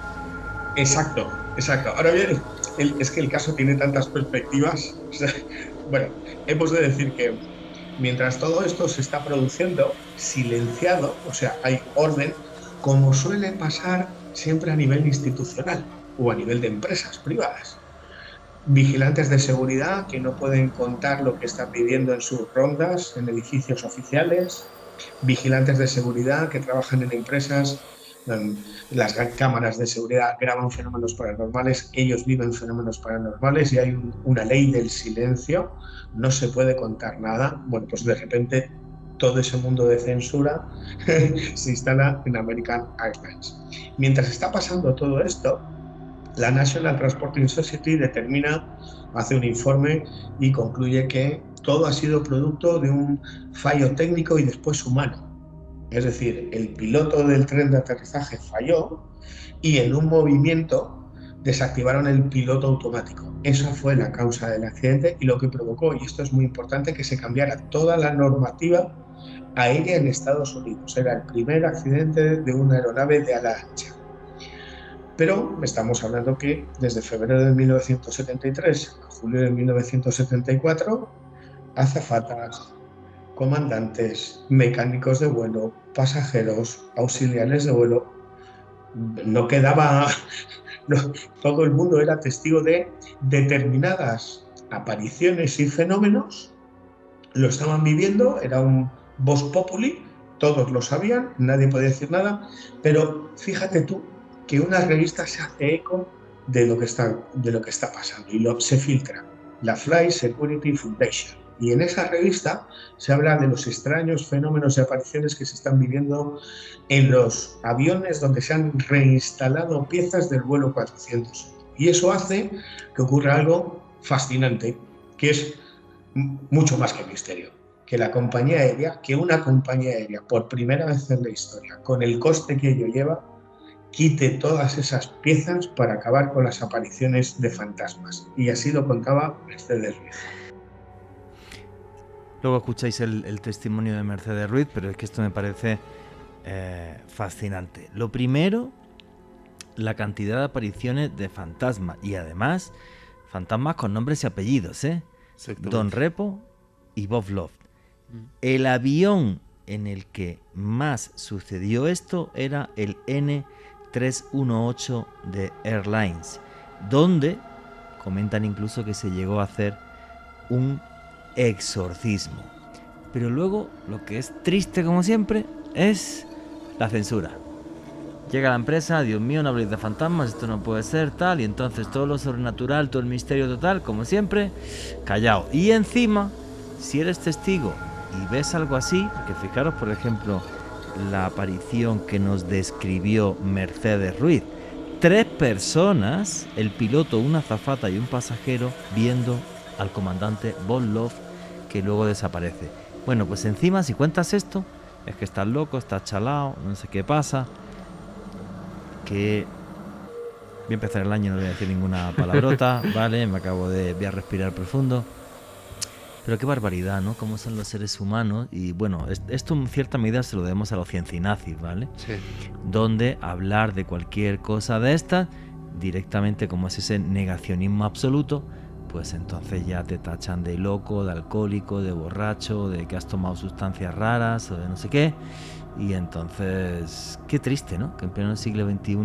Exacto. Ahora bien, es que el caso tiene tantas perspectivas. O sea, bueno, hemos de decir que mientras todo esto se está produciendo, silenciado, o sea, hay orden, como suele pasar siempre a nivel institucional o a nivel de empresas privadas. Vigilantes de seguridad que no pueden contar lo que están viviendo en sus rondas, en edificios oficiales, vigilantes de seguridad que trabajan en empresas, las cámaras de seguridad graban fenómenos paranormales, ellos viven fenómenos paranormales y hay una ley del silencio, no se puede contar nada. Bueno, pues de repente todo ese mundo de censura se instala en American Airlines. Mientras está pasando todo esto, la National Transporting Society hace un informe y concluye que todo ha sido producto de un fallo técnico y después humano. Es decir, el piloto del tren de aterrizaje falló y en un movimiento desactivaron el piloto automático. Esa fue la causa del accidente y lo que provocó, y esto es muy importante, que se cambiara toda la normativa aérea en Estados Unidos. Era el primer accidente de una aeronave de ala ancha. Pero estamos hablando que desde febrero de 1973 a julio de 1974, azafatas, comandantes, mecánicos de vuelo, pasajeros, auxiliares de vuelo, no quedaba, no, todo el mundo era testigo de determinadas apariciones y fenómenos, lo estaban viviendo, era un vox populi, todos lo sabían, nadie podía decir nada, pero fíjate tú que una revista se hace eco de lo que está pasando y se filtra, la Flight Security Foundation. Y en esa revista se habla de los extraños fenómenos y apariciones que se están viviendo en los aviones donde se han reinstalado piezas del vuelo 400. Y eso hace que ocurra algo fascinante, que es mucho más que misterio. Que una compañía aérea, por primera vez en la historia, con el coste que ello lleva, quite todas esas piezas para acabar con las apariciones de fantasmas. Y así lo contaba Mercedes Ruiz. Luego escucháis el testimonio de Mercedes Ruiz, pero es que esto me parece fascinante. Lo primero, la cantidad de apariciones de fantasmas, y además fantasmas con nombres y apellidos, Don Repo y Bob Loft. El avión en el que más sucedió esto era el N318 de Airlines, donde comentan incluso que se llegó a hacer un exorcismo. Pero luego, lo que es triste como siempre, es la censura. Llega la empresa, Dios mío, no habléis de fantasmas, esto no puede ser, tal, y entonces todo lo sobrenatural, todo el misterio total, como siempre, callado. Y encima, si eres testigo y ves algo así, porque fijaros, por ejemplo, la aparición que nos describió Mercedes Ruiz. 3 personas, el piloto, una azafata y un pasajero, viendo al comandante Bob Loft, que luego desaparece. Bueno, pues encima, si cuentas esto, es que estás loco, estás chalao, no sé qué pasa. Que voy a empezar el año, no voy a decir ninguna palabrota, ¿vale? Voy a respirar profundo. Pero qué barbaridad, ¿no? Cómo son los seres humanos. Y bueno, esto en cierta medida se lo debemos a los ciencinazis, ¿vale? Sí. Donde hablar de cualquier cosa de estas, directamente, como es ese negacionismo absoluto, pues entonces ya te tachan de loco, de alcohólico, de borracho, de que has tomado sustancias raras o de no sé qué. Y entonces, qué triste, ¿no? Que en pleno siglo XXI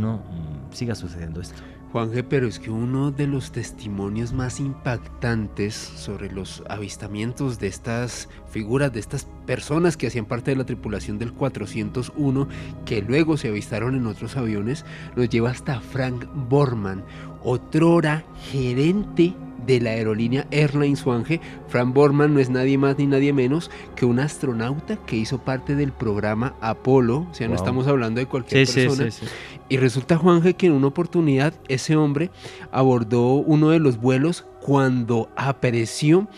siga sucediendo esto. Juanje, pero es que uno de los testimonios más impactantes sobre los avistamientos de estas figuras, de estas personas que hacían parte de la tripulación del 401, que luego se avistaron en otros aviones, nos lleva hasta Frank Borman, otrora gerente de la aerolínea Airlines. Juanje, Frank Borman no es nadie más ni nadie menos que un astronauta que hizo parte del programa Apolo, o sea, no estamos hablando de cualquier persona. Sí. Y resulta, Juanje, que en una oportunidad ese hombre abordó uno de los vuelos cuando apareció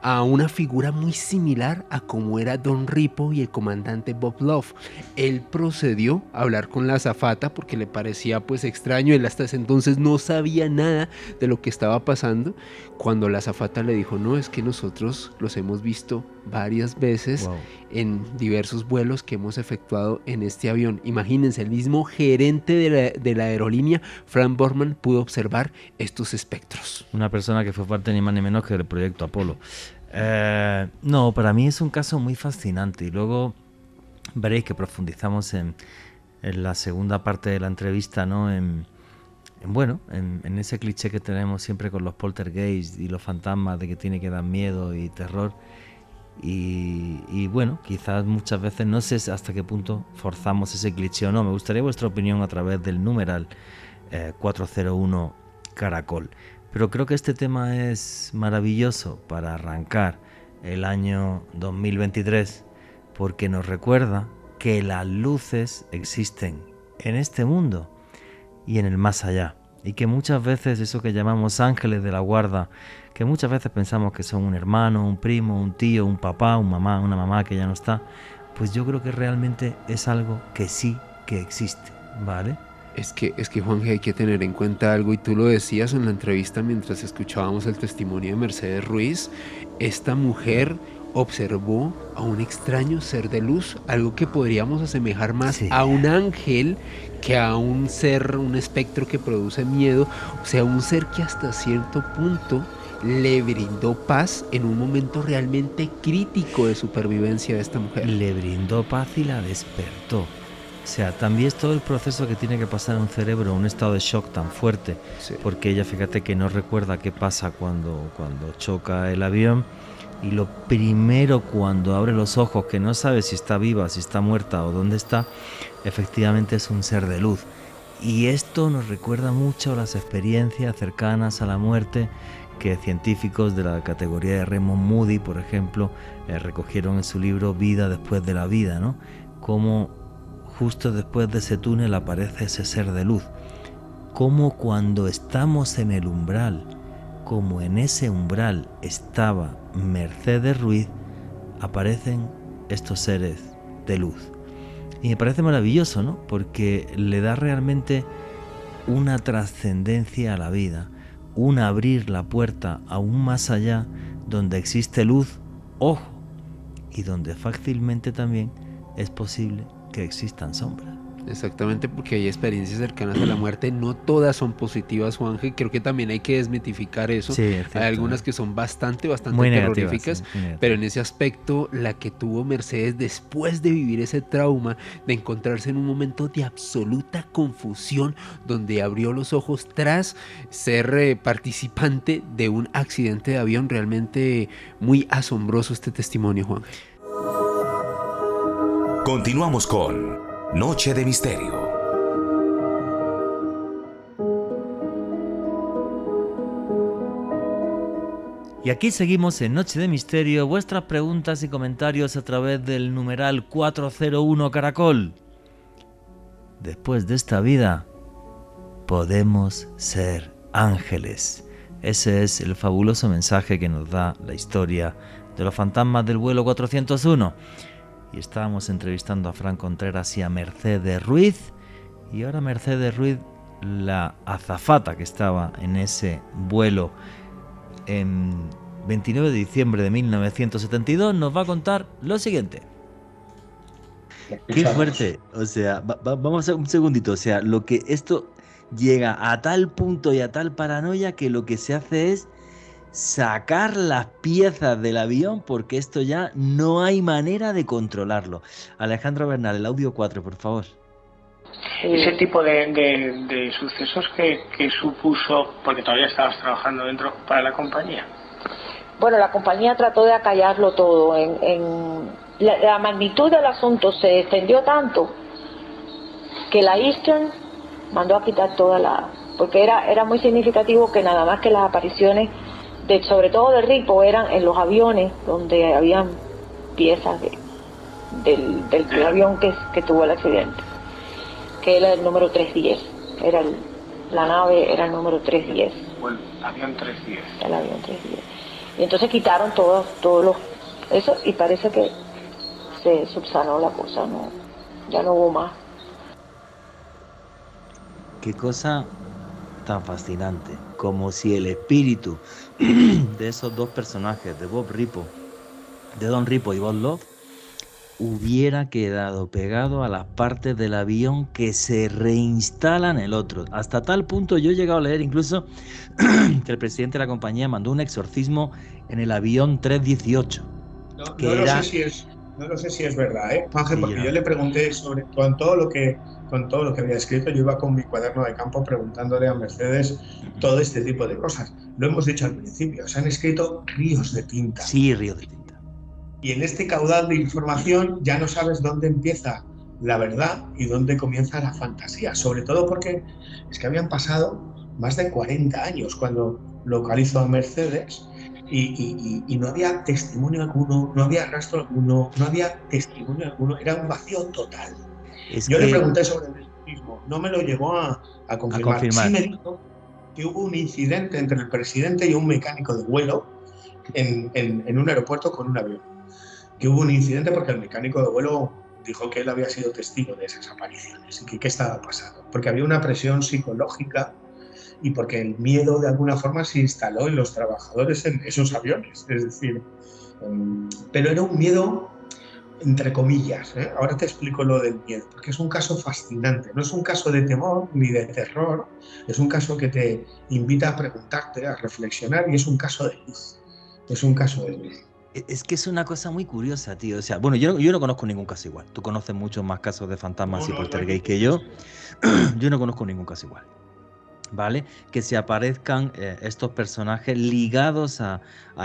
a una figura muy similar a como era Don Repo y el comandante Bob Loft. Él procedió a hablar con la azafata porque le parecía pues extraño, él hasta ese entonces no sabía nada de lo que estaba pasando, cuando la azafata le dijo, no, es que nosotros los hemos visto varias veces en diversos vuelos que hemos efectuado en este avión. Imagínense, el mismo gerente de la aerolínea, Frank Borman, pudo observar estos espectros. Una persona que fue parte ni más ni menos que del proyecto Apolo. No, para mí es un caso muy fascinante y luego veréis que profundizamos en la segunda parte de la entrevista, ¿no? En ese cliché que tenemos siempre con los poltergeist y los fantasmas de que tiene que dar miedo y terror y bueno, quizás muchas veces no sé hasta qué punto forzamos ese cliché o no. Me gustaría vuestra opinión a través del numeral 401 Caracol. Pero creo que este tema es maravilloso para arrancar el año 2023 porque nos recuerda que las luces existen en este mundo y en el más allá. Y que muchas veces eso que llamamos ángeles de la guarda, que muchas veces pensamos que son un hermano, un primo, un tío, un papá, una mamá que ya no está, pues yo creo que realmente es algo que sí que existe, ¿vale? Es que Juanje, hay que tener en cuenta algo, y tú lo decías en la entrevista mientras escuchábamos el testimonio de Mercedes Ruiz. Esta mujer observó a un extraño ser de luz, algo que podríamos asemejar más Sí. a un ángel que a un ser, un espectro que produce miedo, o sea, un ser que hasta cierto punto le brindó paz en un momento realmente crítico de supervivencia de esta mujer. Le brindó paz y la despertó. O sea, también es todo el proceso que tiene que pasar en un cerebro, un estado de shock tan fuerte, Sí. porque ella, fíjate que no recuerda qué pasa cuando choca el avión, y lo primero cuando abre los ojos, que no sabe si está viva, si está muerta o dónde está, efectivamente es un ser de luz. Y esto nos recuerda mucho las experiencias cercanas a la muerte que científicos de la categoría de Raymond Moody, por ejemplo, recogieron en su libro Vida después de la vida, ¿no? Cómo justo después de ese túnel aparece ese ser de luz. Como cuando estamos en el umbral, como en ese umbral estaba Mercedes Ruiz, aparecen estos seres de luz. Y me parece maravilloso, ¿no? Porque le da realmente una trascendencia a la vida, un abrir la puerta aún más allá, donde existe luz, ojo, y donde fácilmente también es posible que existan sombras. Exactamente, porque hay experiencias cercanas a la muerte, no todas son positivas, Juanje, creo que también hay que desmitificar eso. Sí, es cierto, hay algunas que son bastante muy negativas, terroríficas, sí, muy negativas. pero en ese aspecto, la que tuvo Mercedes después de vivir ese trauma, de encontrarse en un momento de absoluta confusión, donde abrió los ojos tras ser participante de un accidente de avión, realmente muy asombroso este testimonio, Juanje. Continuamos con Noche de Misterio. Y aquí seguimos en Noche de Misterio. Vuestras preguntas y comentarios a través del numeral 401 Caracol. Después de esta vida, podemos ser ángeles. Ese es el fabuloso mensaje que nos da la historia de los fantasmas del vuelo 401. Y estábamos entrevistando a Fran Contreras y a Mercedes Ruiz. Y ahora Mercedes Ruiz, la azafata que estaba en ese vuelo en 29 de diciembre de 1972, nos va a contar lo siguiente. Qué fuerte, o sea, vamos a hacer un segundito, o sea, lo que esto llega a tal punto y a tal paranoia que lo que se hace es sacar las piezas del avión porque esto ya no hay manera de controlarlo. Alejandro Bernal, el audio 4, por favor. Ese tipo de sucesos que supuso, porque todavía estabas trabajando dentro para la compañía. Bueno, la compañía trató de acallarlo todo. La magnitud del asunto se extendió tanto que la Eastern mandó a quitar porque era muy significativo que nada más que las apariciones sobre todo de Ripo eran en los aviones donde habían piezas del avión que tuvo el accidente, que era el número 310, la nave era el número 310. Bueno, avión 310. El avión 310. Y entonces quitaron eso y parece que se subsanó la cosa, ya no hubo más. Qué cosa tan fascinante, como si el espíritu de esos dos personajes, de Don Ripo y Bob Love, hubiera quedado pegado a las partes del avión que se reinstalan en el otro. Hasta tal punto yo he llegado a leer incluso que el presidente de la compañía mandó un exorcismo en el avión 318. No lo sé si es verdad, Juanje, porque yo le pregunté con todo lo que había escrito. Yo iba con mi cuaderno de campo preguntándole a Mercedes todo este tipo de cosas. Lo hemos dicho al principio, se han escrito ríos de tinta. Sí, ríos de tinta. Y en este caudal de información ya no sabes dónde empieza la verdad y dónde comienza la fantasía, sobre todo porque es que habían pasado más de 40 años cuando localizó a Mercedes y no había testimonio alguno, no había rastro alguno, no había testimonio alguno, era un vacío total. Yo le pregunté sobre el mismo, no me lo llegó a confirmar. Sí me dijo que hubo un incidente entre el presidente y un mecánico de vuelo en un aeropuerto con un avión. que hubo un incidente porque el mecánico de vuelo dijo que él había sido testigo de esas apariciones y que qué estaba pasando. Porque había una presión psicológica y porque el miedo de alguna forma se instaló en los trabajadores en esos aviones. Es decir, pero era un miedo entre comillas, ¿eh? Ahora te explico lo del miedo, porque es un caso fascinante, no es un caso de temor ni de terror, es un caso que te invita a preguntarte, a reflexionar, y es un caso de luz, es un caso de luz. Es que es una cosa muy curiosa, tío. O sea, bueno, yo no conozco ningún caso igual. Tú conoces muchos más casos de fantasmas y poltergeist que yo. Yo no conozco ningún caso igual. ¿Vale? Que se aparezcan estos personajes ligados a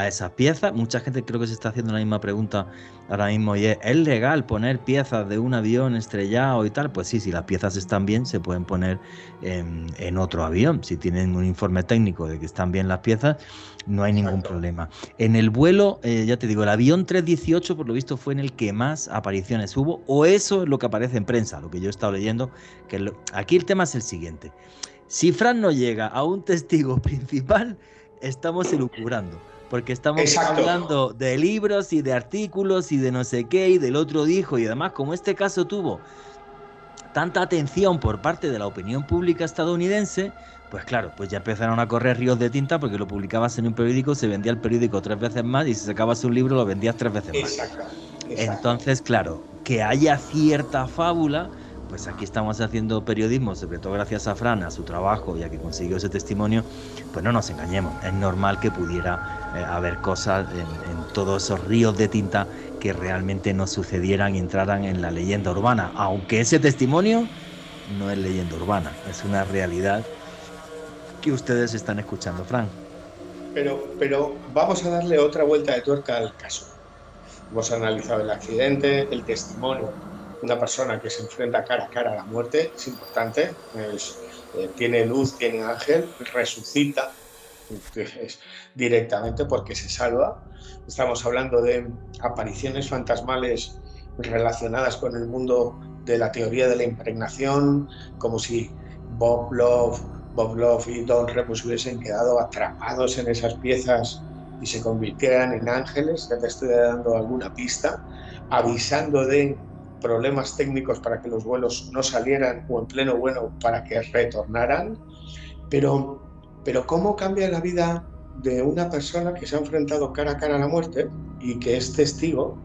esas piezas. Mucha gente creo que se está haciendo la misma pregunta ahora mismo, y ¿es legal poner piezas de un avión estrellado y tal? Pues sí, si las piezas están bien, se pueden poner en otro avión. Si tienen un informe técnico de que están bien las piezas, no hay ningún problema. En el vuelo, ya te digo, el avión 318 por lo visto fue en el que más apariciones hubo, o eso es lo que aparece en prensa, lo que yo he estado leyendo. Aquí el tema es el siguiente. Si Fran no llega a un testigo principal, estamos elucubrando, porque estamos hablando de libros y de artículos y de no sé qué, y del otro dijo, y además como este caso tuvo tanta atención por parte de la opinión pública estadounidense, pues claro, pues ya empezaron a correr ríos de tinta, porque lo publicabas en un periódico, se vendía el periódico 3 veces más, y si sacabas un libro lo vendías 3 veces más. Exacto. Entonces, claro, que haya cierta fábula, pues aquí estamos haciendo periodismo, sobre todo gracias a Fran, a su trabajo y a que consiguió ese testimonio, pues no nos engañemos, es normal que pudiera haber cosas en todos esos ríos de tinta que realmente no sucedieran y entraran en la leyenda urbana, aunque ese testimonio no es leyenda urbana, es una realidad que ustedes están escuchando, Fran. Pero vamos a darle otra vuelta de tuerca al caso. Hemos analizado el accidente, el testimonio. Una persona que se enfrenta cara a cara a la muerte es importante, tiene luz, tiene ángel, resucita directamente porque se salva. Estamos hablando de apariciones fantasmales relacionadas con el mundo de la teoría de la impregnación, como si Bob Love y Don Remus hubiesen quedado atrapados en esas piezas y se convirtieran en ángeles. Ya te estoy dando alguna pista, avisando de problemas técnicos para que los vuelos no salieran, o en pleno vuelo para que retornaran. Pero ¿cómo cambia la vida de una persona que se ha enfrentado cara a cara a la muerte y que es testigo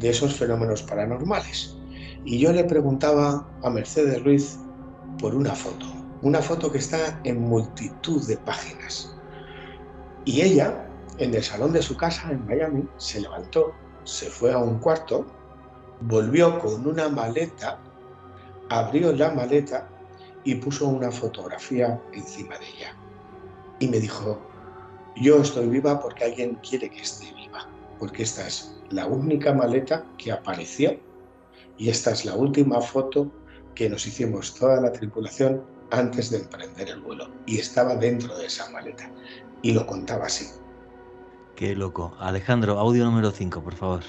de esos fenómenos paranormales? Y yo le preguntaba a Mercedes Ruiz por una foto que está en multitud de páginas. Y ella, en el salón de su casa en Miami, se levantó, se fue a un cuarto, volvió con una maleta, abrió la maleta y puso una fotografía encima de ella. Y me dijo, yo estoy viva porque alguien quiere que esté viva, porque esta es la única maleta que apareció y esta es la última foto que nos hicimos toda la tripulación antes de emprender el vuelo. Y estaba dentro de esa maleta. Y lo contaba así. Qué loco. Alejandro, audio número 5, por favor.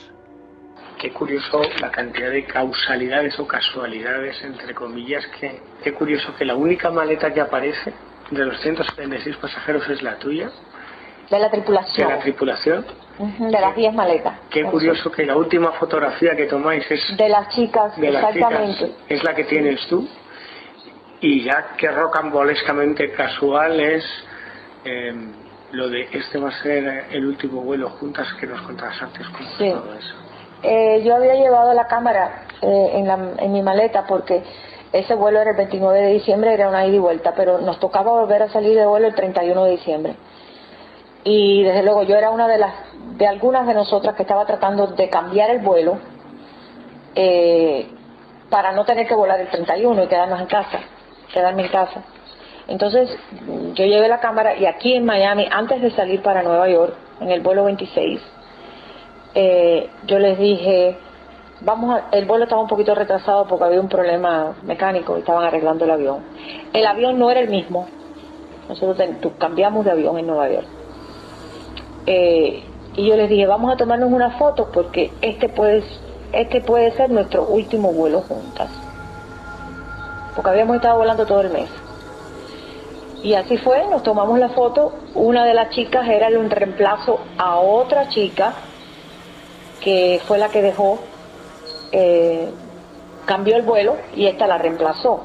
Qué curioso la cantidad de causalidades o casualidades, entre comillas, qué curioso que la única maleta que aparece de los 176 pasajeros es la tuya. De la tripulación. De la tripulación. De las 10 maletas. Qué curioso que la última fotografía que tomáis es... De las chicas, de exactamente. Las chicas, es la que tienes tú. Y ya que rocambolescamente casual es lo de este va a ser el último vuelo juntas, que nos contabas antes con sí. Todo eso. Yo había llevado la cámara en mi maleta porque ese vuelo era el 29 de diciembre, era una ida y vuelta, pero nos tocaba volver a salir de vuelo el 31 de diciembre. Y desde luego yo era una de algunas de nosotras que estaba tratando de cambiar el vuelo para no tener que volar el 31 y quedarme en casa. Entonces yo llevé la cámara y aquí en Miami, antes de salir para Nueva York, en el vuelo 26, yo les dije, el vuelo estaba un poquito retrasado porque había un problema mecánico y estaban arreglando el avión. El avión no era el mismo, nosotros cambiamos de avión en Nueva York. Y yo les dije, vamos a tomarnos una foto porque este puede ser nuestro último vuelo juntas, porque habíamos estado volando todo el mes. Y así fue, nos tomamos la foto. Una de las chicas era un reemplazo a otra chica que fue la que dejó, cambió el vuelo y esta la reemplazó.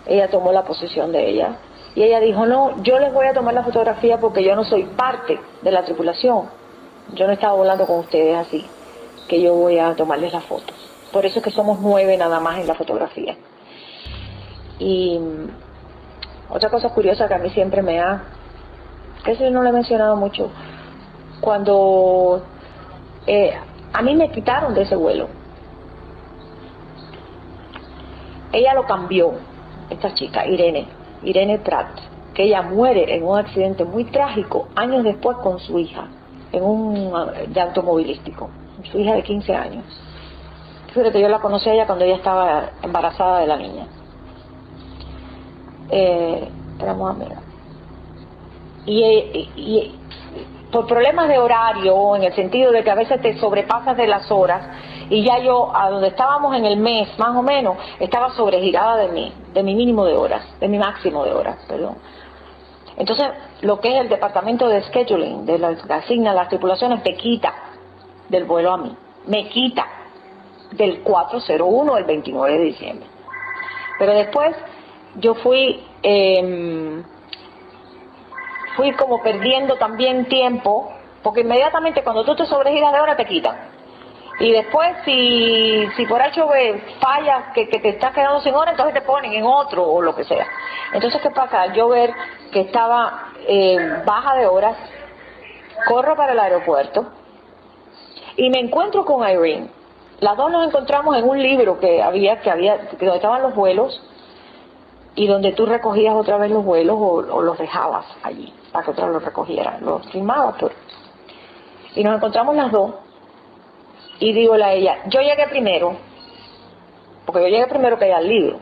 Ella tomó la posición de ella y ella dijo, no, yo les voy a tomar la fotografía porque yo no soy parte de la tripulación. Yo no estaba volando con ustedes así, que yo voy a tomarles la foto. Por eso es que somos 9 nada más en la fotografía. Y otra cosa curiosa que a mí siempre me da, que eso no lo he mencionado mucho, cuando a mí me quitaron de ese vuelo, ella lo cambió, esta chica, Irene Pratt, que ella muere en un accidente muy trágico años después con su hija, en un llanto automovilístico, su hija de 15 años. Fíjate, yo la conocí a ella cuando ella estaba embarazada de la niña. Éramos amigas. Y por problemas de horario, en el sentido de que a veces te sobrepasas de las horas, y ya yo, a donde estábamos en el mes, más o menos, estaba sobregirada de mi mínimo de horas, de mi máximo de horas, perdón. Entonces, lo que es el departamento de scheduling, de lo que asigna las tripulaciones, te quita del vuelo a mí, me quita del 401 el 29 de diciembre. Pero después yo fui como perdiendo también tiempo, porque inmediatamente cuando tú te sobregiras de hora te quitan. Y después si por hecho fallas, que te estás quedando sin hora, entonces te ponen en otro o lo que sea. Entonces, ¿qué pasa? Al yo ver que estaba baja de horas, corro para el aeropuerto y me encuentro con Irene. Las dos nos encontramos en un libro que donde estaban los vuelos y donde tú recogías otra vez los vuelos o los dejabas allí para que otra los recogiera, los filmabas tú. Y nos encontramos las dos y dígole a ella, yo llegué primero, porque yo llegué primero que ella al libro.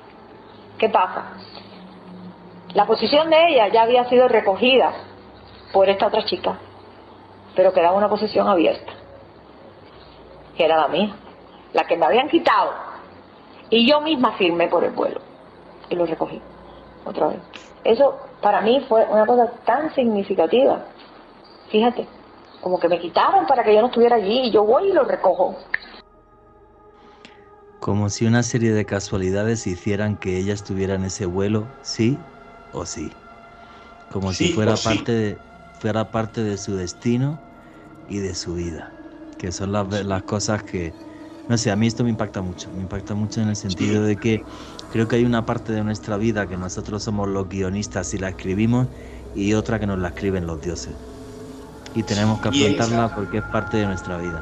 ¿Qué pasa? La posición de ella ya había sido recogida por esta otra chica, pero quedaba una posición abierta, que era la mía, la que me habían quitado, y yo misma firmé por el vuelo y lo recogí otra vez. Eso para mí fue una cosa tan significativa, fíjate, como que me quitaron para que yo no estuviera allí y yo voy y lo recojo. Como si una serie de casualidades hicieran que ella estuviera en ese vuelo, sí o sí. Como Sí si fuera o sí. fuera parte de su destino y de su vida. Que son las cosas que, no sé, a mí esto me impacta mucho en el sentido Sí. de que creo que hay una parte de nuestra vida que nosotros somos los guionistas y la escribimos, y otra que nos la escriben los dioses. Y tenemos que Y afrontarla porque es parte de nuestra vida.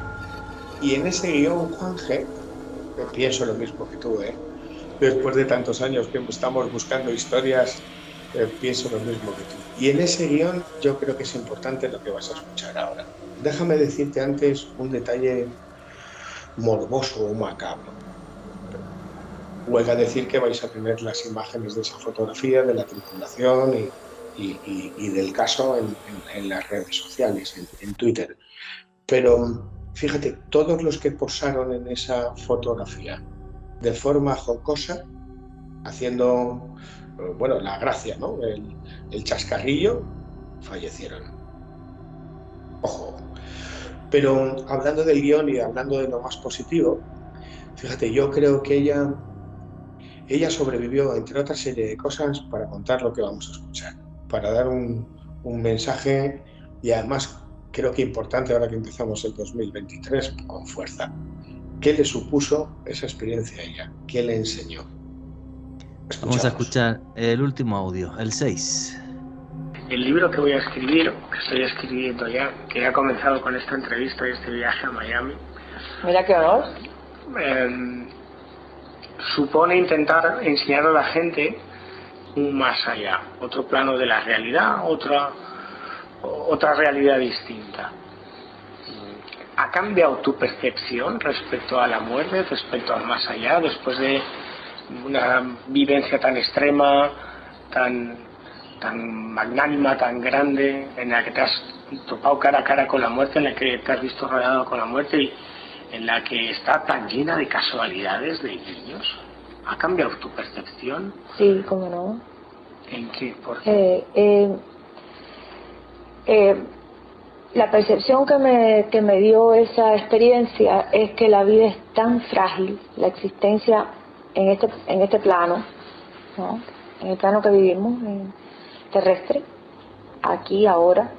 Y en ese guión, Juanje, pienso lo mismo que tú, después de tantos años que estamos buscando historias, pienso lo mismo que tú. Y en ese guión yo creo que es importante lo que vas a escuchar ahora. Déjame decirte antes un detalle morboso o macabro. Huelga decir que vais a tener las imágenes de esa fotografía, de la tripulación y del caso en las redes sociales, en Twitter. Pero fíjate, todos los que posaron en esa fotografía de forma jocosa, haciendo, bueno, la gracia, ¿no? El chascarrillo, fallecieron. Ojo. Pero hablando del guión y hablando de lo más positivo, fíjate, yo creo que ella sobrevivió, entre otra serie de cosas, para contar lo que vamos a escuchar, para dar un mensaje, y además creo que importante ahora que empezamos el 2023 con fuerza. ¿Qué le supuso esa experiencia a ella? ¿Qué le enseñó? Vamos a escuchar el último audio, el 6. El libro que voy a escribir, que estoy escribiendo ya, que ha comenzado con esta entrevista y este viaje a Miami, Mira qué honor. supone intentar enseñar a la gente un más allá, otro plano de la realidad, otra realidad distinta. ¿Ha cambiado tu percepción respecto a la muerte, respecto al más allá, después de una vivencia tan extrema, tan magnánima, tan grande, en la que te has topado cara a cara con la muerte, en la que te has visto rodeado con la muerte y en la que está tan llena de casualidades, de guiños? ¿Ha cambiado tu percepción? Sí, cómo no. ¿En qué? ¿Por qué? La percepción que me dio esa experiencia es que la vida es tan frágil, la existencia en este plano, ¿no? En el plano que vivimos, terrestre, aquí, ahora,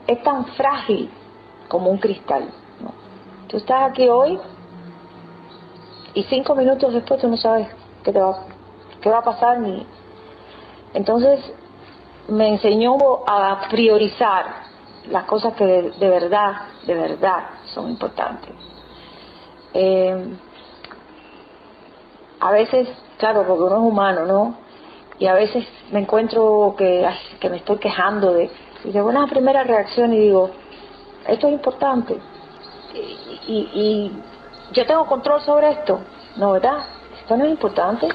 es tan frágil como un cristal, ¿no? Tú estás aquí hoy y 5 minutos después tú no sabes qué va a pasar. Entonces me enseñó a priorizar las cosas que de verdad son importantes. A veces, claro, porque uno es humano, ¿no? Y a veces me encuentro que me estoy quejando y de buena primera reacción y digo, esto es importante. Y yo tengo control sobre esto. No, ¿verdad? Esto no es importante.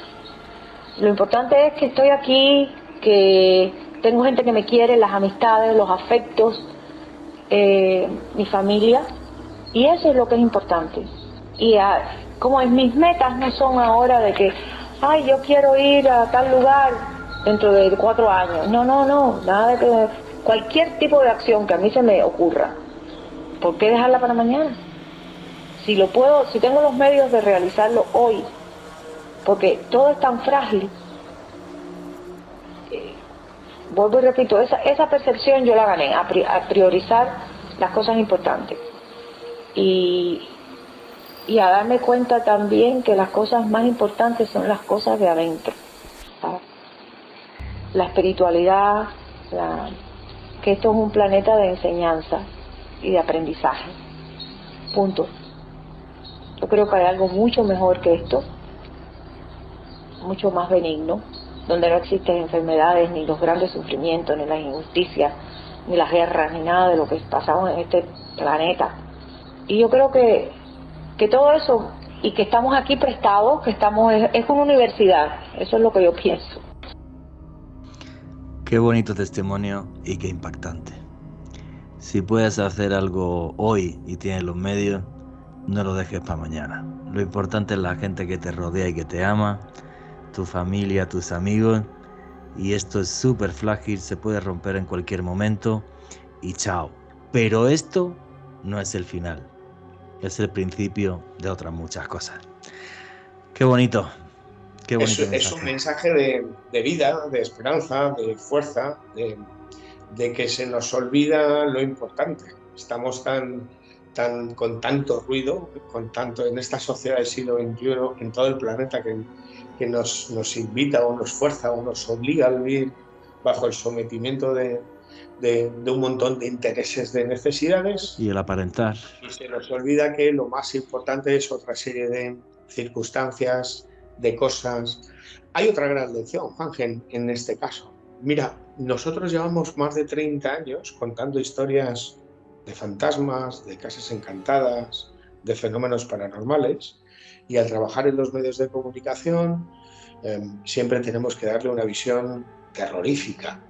Lo importante es que estoy aquí, que tengo gente que me quiere, las amistades, los afectos, mi familia, y eso es lo que es importante. Y como mis metas no son ahora de que, ay, yo quiero ir a tal lugar dentro de 4 años. No, nada de que cualquier tipo de acción que a mí se me ocurra, ¿por qué dejarla para mañana? Si lo puedo, si tengo los medios de realizarlo hoy, porque todo es tan frágil. Vuelvo y repito, esa percepción yo la gané, a priorizar las cosas importantes y a darme cuenta también que las cosas más importantes son las cosas de adentro, ¿sabes? La espiritualidad, que esto es un planeta de enseñanza y de aprendizaje, punto. Yo creo que hay algo mucho mejor que esto, mucho más benigno, donde no existen enfermedades, ni los grandes sufrimientos, ni las injusticias, ni las guerras, ni nada de lo que pasamos en este planeta. Y yo creo que todo eso, y que estamos aquí prestados, que es una universidad, eso es lo que yo pienso. Qué bonito testimonio y qué impactante. Si puedes hacer algo hoy y tienes los medios, no lo dejes para mañana. Lo importante es la gente que te rodea y que te ama, tu familia, tus amigos, y esto es súper frágil, se puede romper en cualquier momento y chao. Pero esto no es el final, es el principio de otras muchas cosas. Qué bonito. Qué bonito es un mensaje de vida, de esperanza, de fuerza, de que se nos olvida lo importante. Estamos con tanto ruido, en esta sociedad del siglo XXI, en todo el planeta, que nos invita o nos fuerza o nos obliga a vivir bajo el sometimiento de un montón de intereses, de necesidades. Y el aparentar. Y se nos olvida que lo más importante es otra serie de circunstancias, de cosas. Hay otra gran lección, Juanje, en este caso. Mira, nosotros llevamos más de 30 años contando historias de fantasmas, de casas encantadas, de fenómenos paranormales, y al trabajar en los medios de comunicación siempre tenemos que darle una visión terrorífica,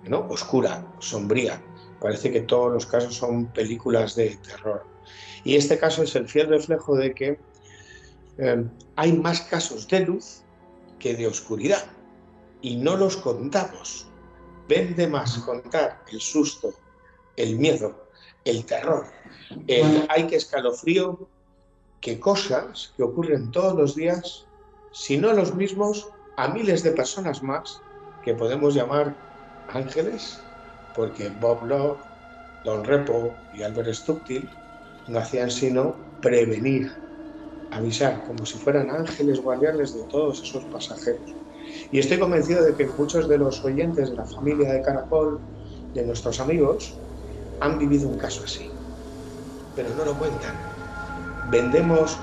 ¿no? Oscura, sombría. Parece que todos los casos son películas de terror. Y este caso es el fiel reflejo de que hay más casos de luz que de oscuridad, y no los contamos. Vende más contar el susto, el miedo, el terror, hay que escalofrío, que cosas que ocurren todos los días, si no los mismos, a miles de personas más que podemos llamar ángeles, porque Bob Love, Don Repo y Albert Stucktil no hacían sino prevenir, avisar, como si fueran ángeles guardianes de todos esos pasajeros. Y estoy convencido de que muchos de los oyentes de la familia de Caracol, de nuestros amigos, han vivido un caso así, pero no lo cuentan. Vendemos,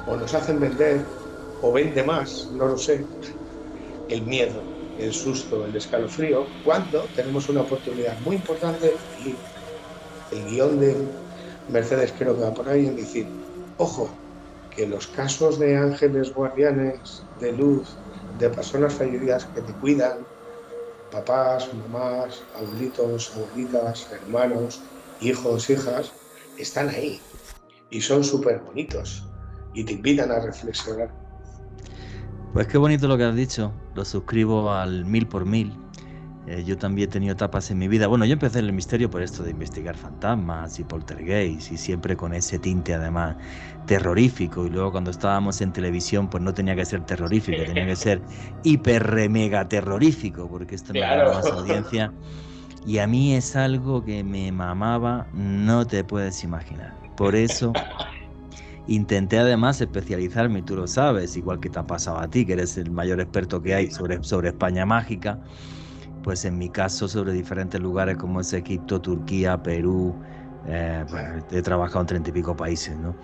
o nos hacen vender, o vende más, no lo sé, el miedo, el susto, el escalofrío, cuando tenemos una oportunidad muy importante. Y el guión de Mercedes creo que va por ahí en decir, ojo, que los casos de ángeles guardianes de luz, de personas fallecidas que te cuidan, papás, mamás, abuelitos, abuelitas, hermanos, hijos, hijas, están ahí y son súper bonitos y te invitan a reflexionar. Pues qué bonito lo que has dicho, lo suscribo al 1000 por 1000. Yo también he tenido etapas en mi vida. Bueno, yo empecé en el misterio por esto de investigar fantasmas y poltergeist, y siempre con ese tinte además terrorífico. Y luego cuando estábamos en televisión, pues no tenía que ser terrorífico, tenía que ser hiper re mega terrorífico, porque esto me daba más audiencia. Y a mí es algo que me mamaba, no te puedes imaginar. Por eso intenté además especializarme, y tú lo sabes, igual que te ha pasado a ti, que eres el mayor experto que hay sobre España mágica. Pues en mi caso sobre diferentes lugares como es Egipto, Turquía, Perú, bueno, he trabajado en 30 y pico países, ¿no?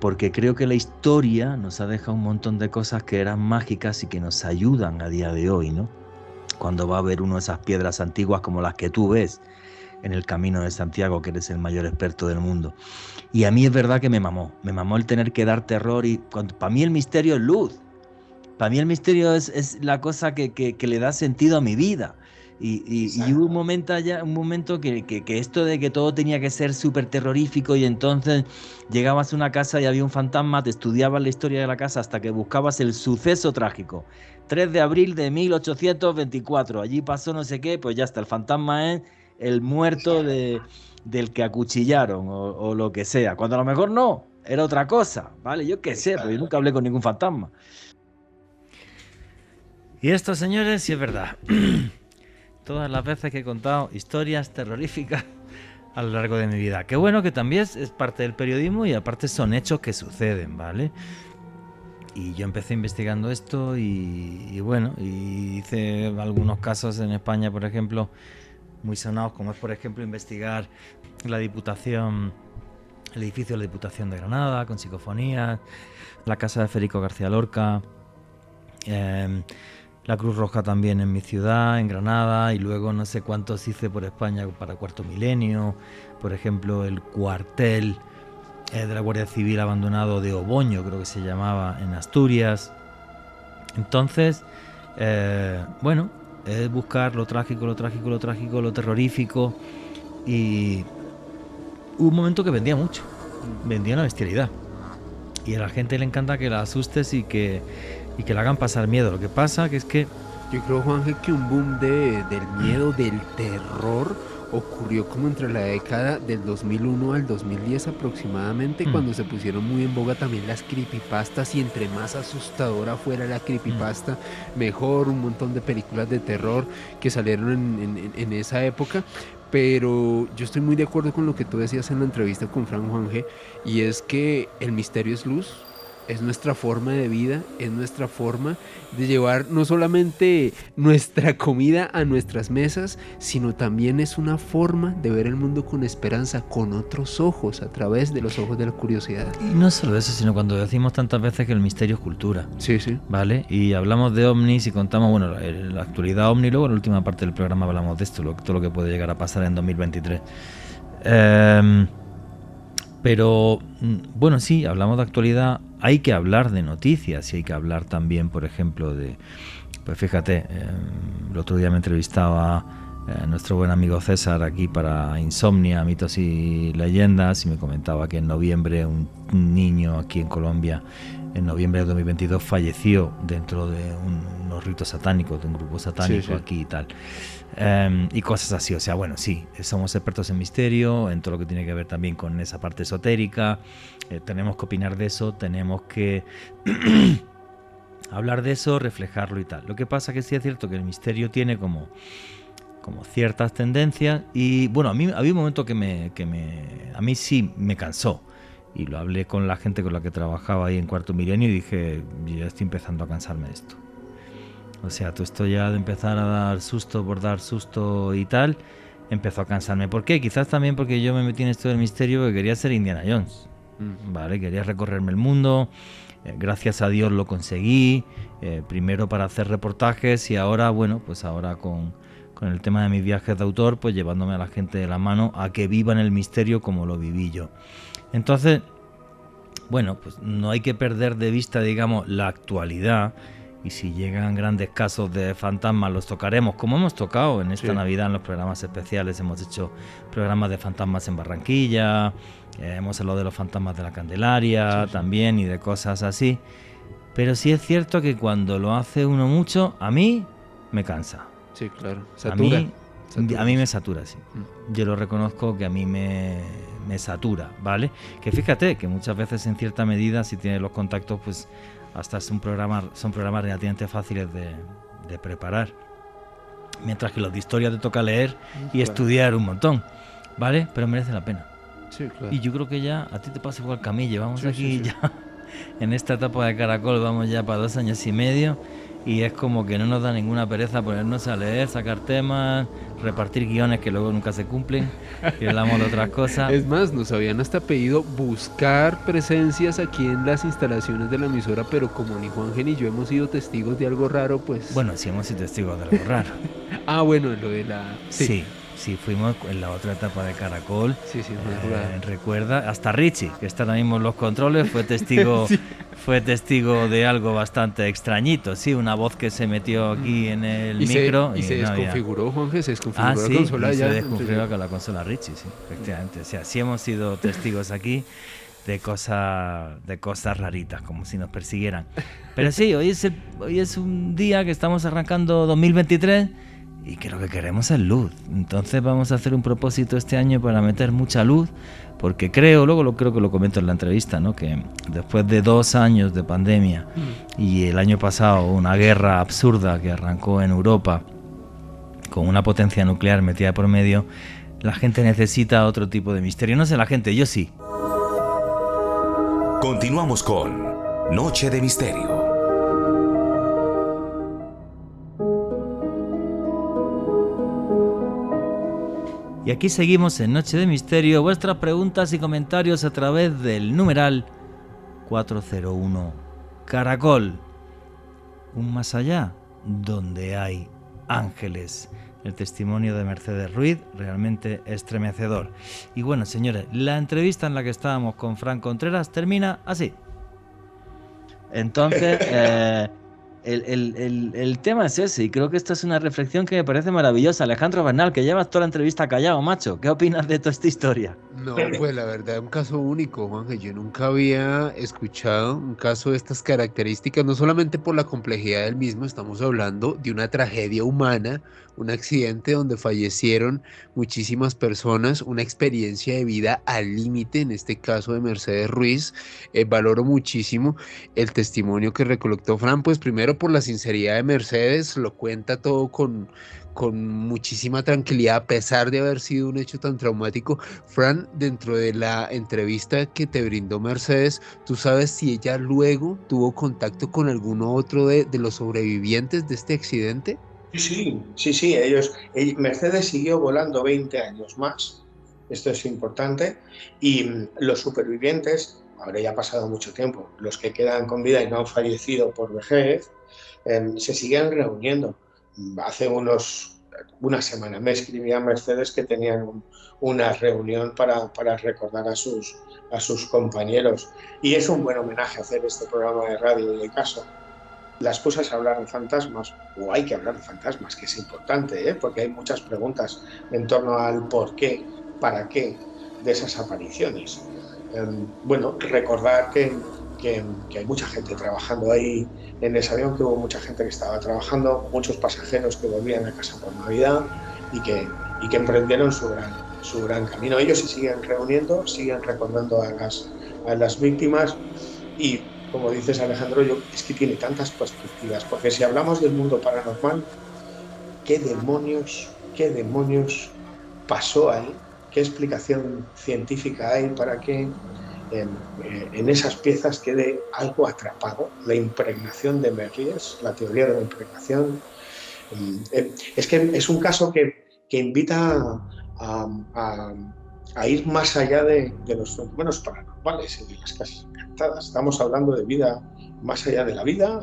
Porque creo que la historia nos ha dejado un montón de cosas que eran mágicas y que nos ayudan a día de hoy, ¿no? Cuando va a ver uno de esas piedras antiguas como las que tú ves en el Camino de Santiago, que eres el mayor experto del mundo. Y a mí es verdad que me mamó el tener que dar terror, y para mí el misterio es luz. Para mí el misterio es la cosa que le da sentido a mi vida. Y hubo un momento que esto de que todo tenía que ser súper terrorífico, y entonces llegabas a una casa y había un fantasma, te estudiabas la historia de la casa hasta que buscabas el suceso trágico. 3 de abril de 1824, allí pasó no sé qué, pues ya está, el fantasma es el muerto del que acuchillaron o lo que sea. Cuando a lo mejor no, era otra cosa, ¿vale? Yo qué sé, pues yo nunca hablé con ningún fantasma. Y esto, señores, sí es verdad. Todas las veces que he contado historias terroríficas a lo largo de mi vida. Qué bueno que también es parte del periodismo, y aparte son hechos que suceden, ¿vale? Y yo empecé investigando esto y bueno, y hice algunos casos en España, por ejemplo, muy sonados, como es, por ejemplo, investigar la Diputación, el edificio de la Diputación de Granada, con psicofonías, la casa de Federico García Lorca, la Cruz Roja también en mi ciudad, en Granada, y luego no sé cuántos hice por España para Cuarto Milenio, por ejemplo el cuartel de la Guardia Civil abandonado de Oboño, creo que se llamaba, en Asturias. Entonces, bueno, es buscar lo trágico, lo terrorífico, y hubo un momento que vendía mucho, vendía una bestialidad, y a la gente le encanta que la asustes y que la hagan pasar miedo. Lo que pasa que es que yo creo, Juanje, que un boom del miedo, del terror, ocurrió como entre la década del 2001 al 2010 aproximadamente, cuando se pusieron muy en boga también las creepypastas, y entre más asustadora fuera la creepypasta, mejor. Un montón de películas de terror que salieron en esa época. Pero yo estoy muy de acuerdo con lo que tú decías en la entrevista con Frank, Juanje, y es que el misterio es luz. Es nuestra forma de vida, es nuestra forma de llevar no solamente nuestra comida a nuestras mesas, sino también es una forma de ver el mundo con esperanza, con otros ojos, a través de los ojos de la curiosidad. Y no solo eso, sino cuando decimos tantas veces que el misterio es cultura. Sí, sí. ¿Vale? Y hablamos de ovnis y contamos, bueno, la actualidad ovni, luego en la última parte del programa hablamos de esto, todo lo que puede llegar a pasar en 2023. Pero, bueno, sí, hablamos de actualidad, hay que hablar de noticias, y hay que hablar también, por ejemplo, de... Pues fíjate, el otro día me entrevistaba nuestro buen amigo César aquí para Insomnia, Mitos y Leyendas, y me comentaba que en noviembre un niño aquí en Colombia, en noviembre de 2022, falleció dentro de unos ritos satánicos, de un grupo satánico aquí y tal. Y cosas así, o sea, bueno, sí, somos expertos en misterio, en todo lo que tiene que ver también con esa parte esotérica, tenemos que opinar de eso, tenemos que hablar de eso, reflejarlo y tal. Lo que pasa que sí es cierto que el misterio tiene como ciertas tendencias, y bueno, a mí había un momento que a mí sí me cansó, y lo hablé con la gente con la que trabajaba ahí en Cuarto Milenio, y dije, yo ya estoy empezando a cansarme de esto. O sea, todo esto ya de empezar a dar susto por dar susto y tal, empezó a cansarme. ¿Por qué? Quizás también porque yo me metí en esto del misterio porque quería ser Indiana Jones. ¿Vale? Quería recorrerme el mundo. Gracias a Dios lo conseguí. Primero para hacer reportajes, y ahora, bueno, pues ahora con el tema de mis viajes de autor, pues llevándome a la gente de la mano a que vivan el misterio como lo viví yo. Entonces, bueno, pues no hay que perder de vista, digamos, la actualidad. Y si llegan grandes casos de fantasmas, los tocaremos, como hemos tocado en esta Navidad en los programas especiales. Hemos hecho programas de fantasmas en Barranquilla, hemos hablado de los fantasmas de la Candelaria también, y de cosas así. Pero sí es cierto que cuando lo hace uno mucho, a mí me cansa. Sí, claro. Satura. A mí me satura, sí. Yo lo reconozco que a mí me satura, ¿vale? Que fíjate que muchas veces en cierta medida, si tienes los contactos, pues hasta son programas relativamente fáciles de preparar. Mientras que los de historia te toca leer y estudiar un montón, ¿vale? Pero merece la pena. Sí, claro. Y yo creo que ya a ti te pasa igual que a mí. Llevamos aquí sí. ya en esta etapa de Caracol, vamos ya para 2 años y medio. Y es como que no nos da ninguna pereza ponernos a leer, sacar temas, repartir guiones que luego nunca se cumplen, y hablamos de otras cosas. Es más, nos habían hasta pedido buscar presencias aquí en las instalaciones de la emisora, pero como ni Juanje ni yo hemos sido testigos de algo raro, pues... Bueno, sí hemos sido testigos de algo raro. Bueno, lo de la... Sí, fuimos en la otra etapa de Caracol. Sí, recuerda, hasta Richie, que está ahora mismo en los controles, fue testigo fue testigo de algo bastante extrañito, sí, una voz que se metió aquí en el micro. Y se desconfiguró, Juanje, se desconfiguró la consola. Se desconfiguró con la consola Richie, sí, efectivamente. O sea, sí hemos sido testigos aquí de cosas raritas, como si nos persiguieran. Pero sí, hoy es un día que estamos arrancando 2023 y que lo que queremos es luz. Entonces vamos a hacer un propósito este año para meter mucha luz, porque creo que lo comento en la entrevista, ¿no? Que después de 2 años de pandemia y el año pasado una guerra absurda que arrancó en Europa con una potencia nuclear metida por medio, la gente necesita otro tipo de misterio. No sé la gente, yo sí. Continuamos con Noche de Misterio. Y aquí seguimos en Noche de Misterio. Vuestras preguntas y comentarios a través del numeral 401 Caracol. Un más allá donde hay ángeles. El testimonio de Mercedes Ruiz, realmente estremecedor. Y bueno, señores, la entrevista en la que estábamos con Fran Contreras termina así. Entonces, el tema es ese, y creo que esto es una reflexión que me parece maravillosa. Alejandro Bernal, que llevas toda la entrevista callado, macho. ¿Qué opinas de toda esta historia? No, pues la verdad es un caso único, Juanje. Yo nunca había escuchado un caso de estas características, no solamente por la complejidad del mismo, estamos hablando de una tragedia humana, un accidente donde fallecieron muchísimas personas, una experiencia de vida al límite, en este caso de Mercedes Ruiz. Valoro muchísimo el testimonio que recolectó Fran, pues primero por la sinceridad de Mercedes, lo cuenta todo con muchísima tranquilidad, a pesar de haber sido un hecho tan traumático. Fran, dentro de la entrevista que te brindó Mercedes, ¿tú sabes si ella luego tuvo contacto con alguno otro de los sobrevivientes de este accidente? Sí, Mercedes siguió volando 20 años más, esto es importante, y los supervivientes, ahora ya ha pasado mucho tiempo, los que quedan con vida y no han fallecido por vejez, se siguen reuniendo. Hace una semana me escribía Mercedes que tenían una reunión para recordar a sus compañeros, y es un buen homenaje hacer este programa de radio y de caso. La excusa es hablar de fantasmas, o hay que hablar de fantasmas, que es importante, porque hay muchas preguntas en torno al por qué, para qué de esas apariciones. Recordar que hay mucha gente trabajando ahí en ese avión, que hubo mucha gente que estaba trabajando, muchos pasajeros que volvían a casa por Navidad y que emprendieron su gran camino. Ellos se siguen reuniendo, siguen recordando a las víctimas, y como dices, Alejandro, es que tiene tantas perspectivas, porque si hablamos del mundo paranormal, ¿qué demonios pasó ahí? ¿Qué explicación científica hay para que en esas piezas quede algo atrapado? La impregnación de Merries, la teoría de la impregnación. Es que es un caso que invita a ir más allá de los fenómenos paranormales y de las casas encantadas. Estamos hablando de vida más allá de la vida,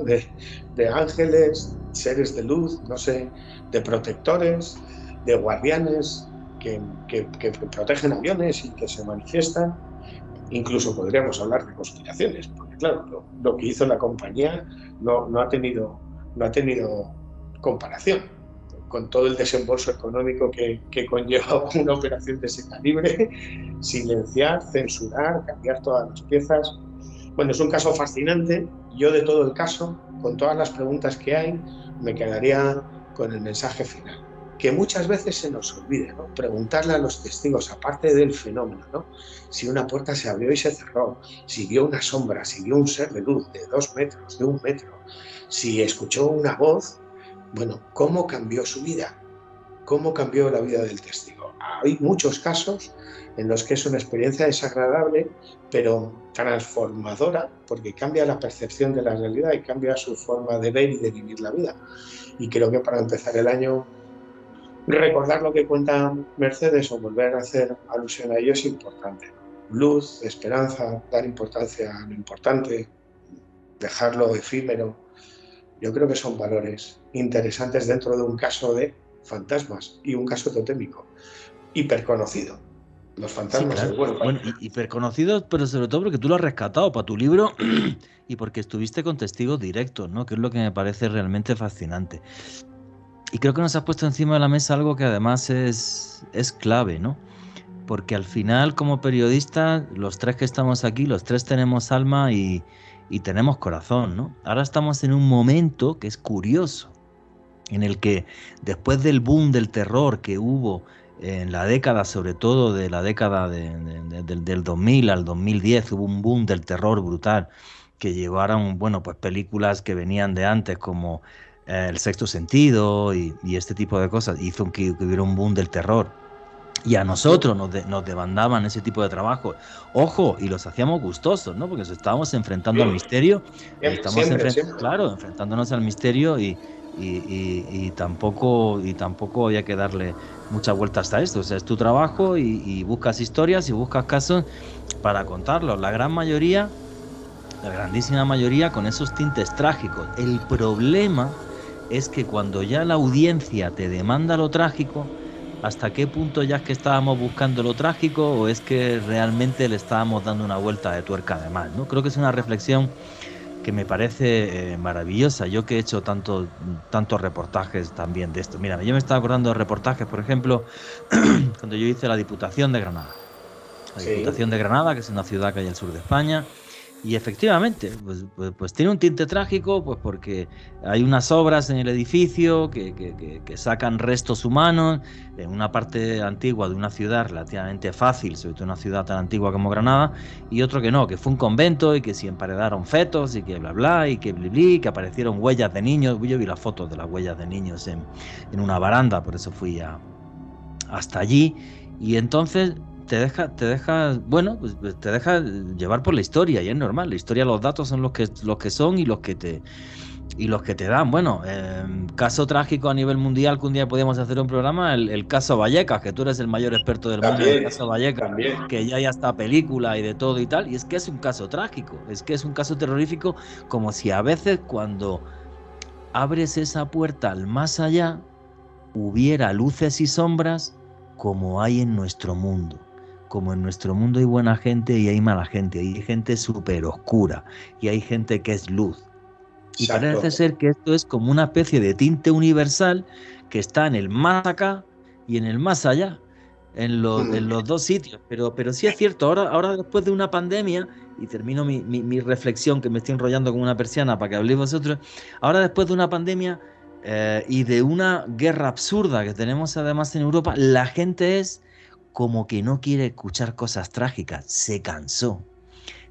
de ángeles, seres de luz, no sé, de protectores, de guardianes que protegen aviones y que se manifiestan. Incluso podríamos hablar de conspiraciones, porque claro, lo que hizo la compañía no ha tenido comparación con todo el desembolso económico que conlleva una operación de ese calibre: silenciar, censurar, cambiar todas las piezas. Bueno, es un caso fascinante. Yo, de todo el caso, con todas las preguntas que hay, me quedaría con el mensaje final, que muchas veces se nos olvide, ¿no? Preguntarle a los testigos, aparte del fenómeno, ¿no? Si una puerta se abrió y se cerró, si vio una sombra, si vio un ser de luz de 2 metros, de 1 metro, si escuchó una voz, bueno, ¿cómo cambió su vida? ¿Cómo cambió la vida del testigo? Hay muchos casos en los que es una experiencia desagradable, pero transformadora, porque cambia la percepción de la realidad y cambia su forma de ver y de vivir la vida. Y creo que para empezar el año, recordar lo que cuenta Mercedes o volver a hacer alusión a ello es importante. Luz, esperanza, dar importancia a lo importante, dejarlo efímero. Yo creo que son valores interesantes dentro de un caso de fantasmas y un caso totémico hiperconocido. Los fantasmas, Sí, claro. del Bueno, hiperconocido, pero sobre todo porque tú lo has rescatado para tu libro y porque estuviste con testigos directos, ¿no? Que es lo que me parece realmente fascinante. Y creo que nos has puesto encima de la mesa algo que además es clave, ¿no? Porque al final, como periodistas, los tres que estamos aquí, los tres tenemos alma y tenemos corazón, ¿no? Ahora estamos en un momento que es curioso, en el que después del boom del terror que hubo en la década, sobre todo de la década del 2000 al 2010, hubo un boom del terror brutal que llevaron, bueno, pues películas que venían de antes como El Sexto Sentido y este tipo de cosas, hizo que hubiera un boom del terror. Y a nosotros nos demandaban ese tipo de trabajo. Ojo, y los hacíamos gustosos, ¿no? Porque nos estábamos enfrentando al misterio. Siempre. Claro, enfrentándonos al misterio y tampoco había que darle muchas vueltas a esto. O sea, es tu trabajo y buscas historias y buscas casos para contarlos. La grandísima mayoría con esos tintes trágicos. El problema es que cuando ya la audiencia te demanda lo trágico, ¿hasta qué punto ya es que estábamos buscando lo trágico o es que realmente le estábamos dando una vuelta de tuerca además, ¿no? Creo que es una reflexión que me parece maravillosa. Yo que he hecho tantos reportajes también de esto. Mira, yo me estaba acordando de reportajes, por ejemplo, cuando yo hice la Diputación de Granada. La Diputación de Granada, que es una ciudad que hay al sur de España. Y efectivamente, pues tiene un tinte trágico, pues porque hay unas obras en el edificio que sacan restos humanos en una parte antigua de una ciudad relativamente fácil, sobre todo una ciudad tan antigua como Granada, y otro que no, que fue un convento y que se emparedaron fetos y que bla bla y que blibli, que aparecieron huellas de niños. Yo vi las fotos de las huellas de niños en una baranda, por eso fui hasta allí, y entonces te deja, bueno, pues te deja llevar por la historia y es normal. La historia, los datos son los que son y los que te dan. Bueno, caso trágico a nivel mundial, que un día podíamos hacer un programa, el caso Vallecas, que tú eres el mayor experto del mundo del caso Vallecas, que ya hay hasta película y de todo y tal, y es que es un caso trágico, es que es un caso terrorífico, como si a veces cuando abres esa puerta al más allá hubiera luces y sombras como hay en nuestro mundo. Como en nuestro mundo hay buena gente y hay mala gente, hay gente súper oscura y hay gente que es luz. Y Exacto. parece ser que esto es como una especie de tinte universal que está en el más acá y en el más allá, en los dos sitios. Pero sí es cierto, ahora después de una pandemia, y termino mi reflexión, que me estoy enrollando como una persiana para que habléis vosotros, ahora después de una pandemia y de una guerra absurda que tenemos además en Europa, la gente es como que no quiere escuchar cosas trágicas, se cansó,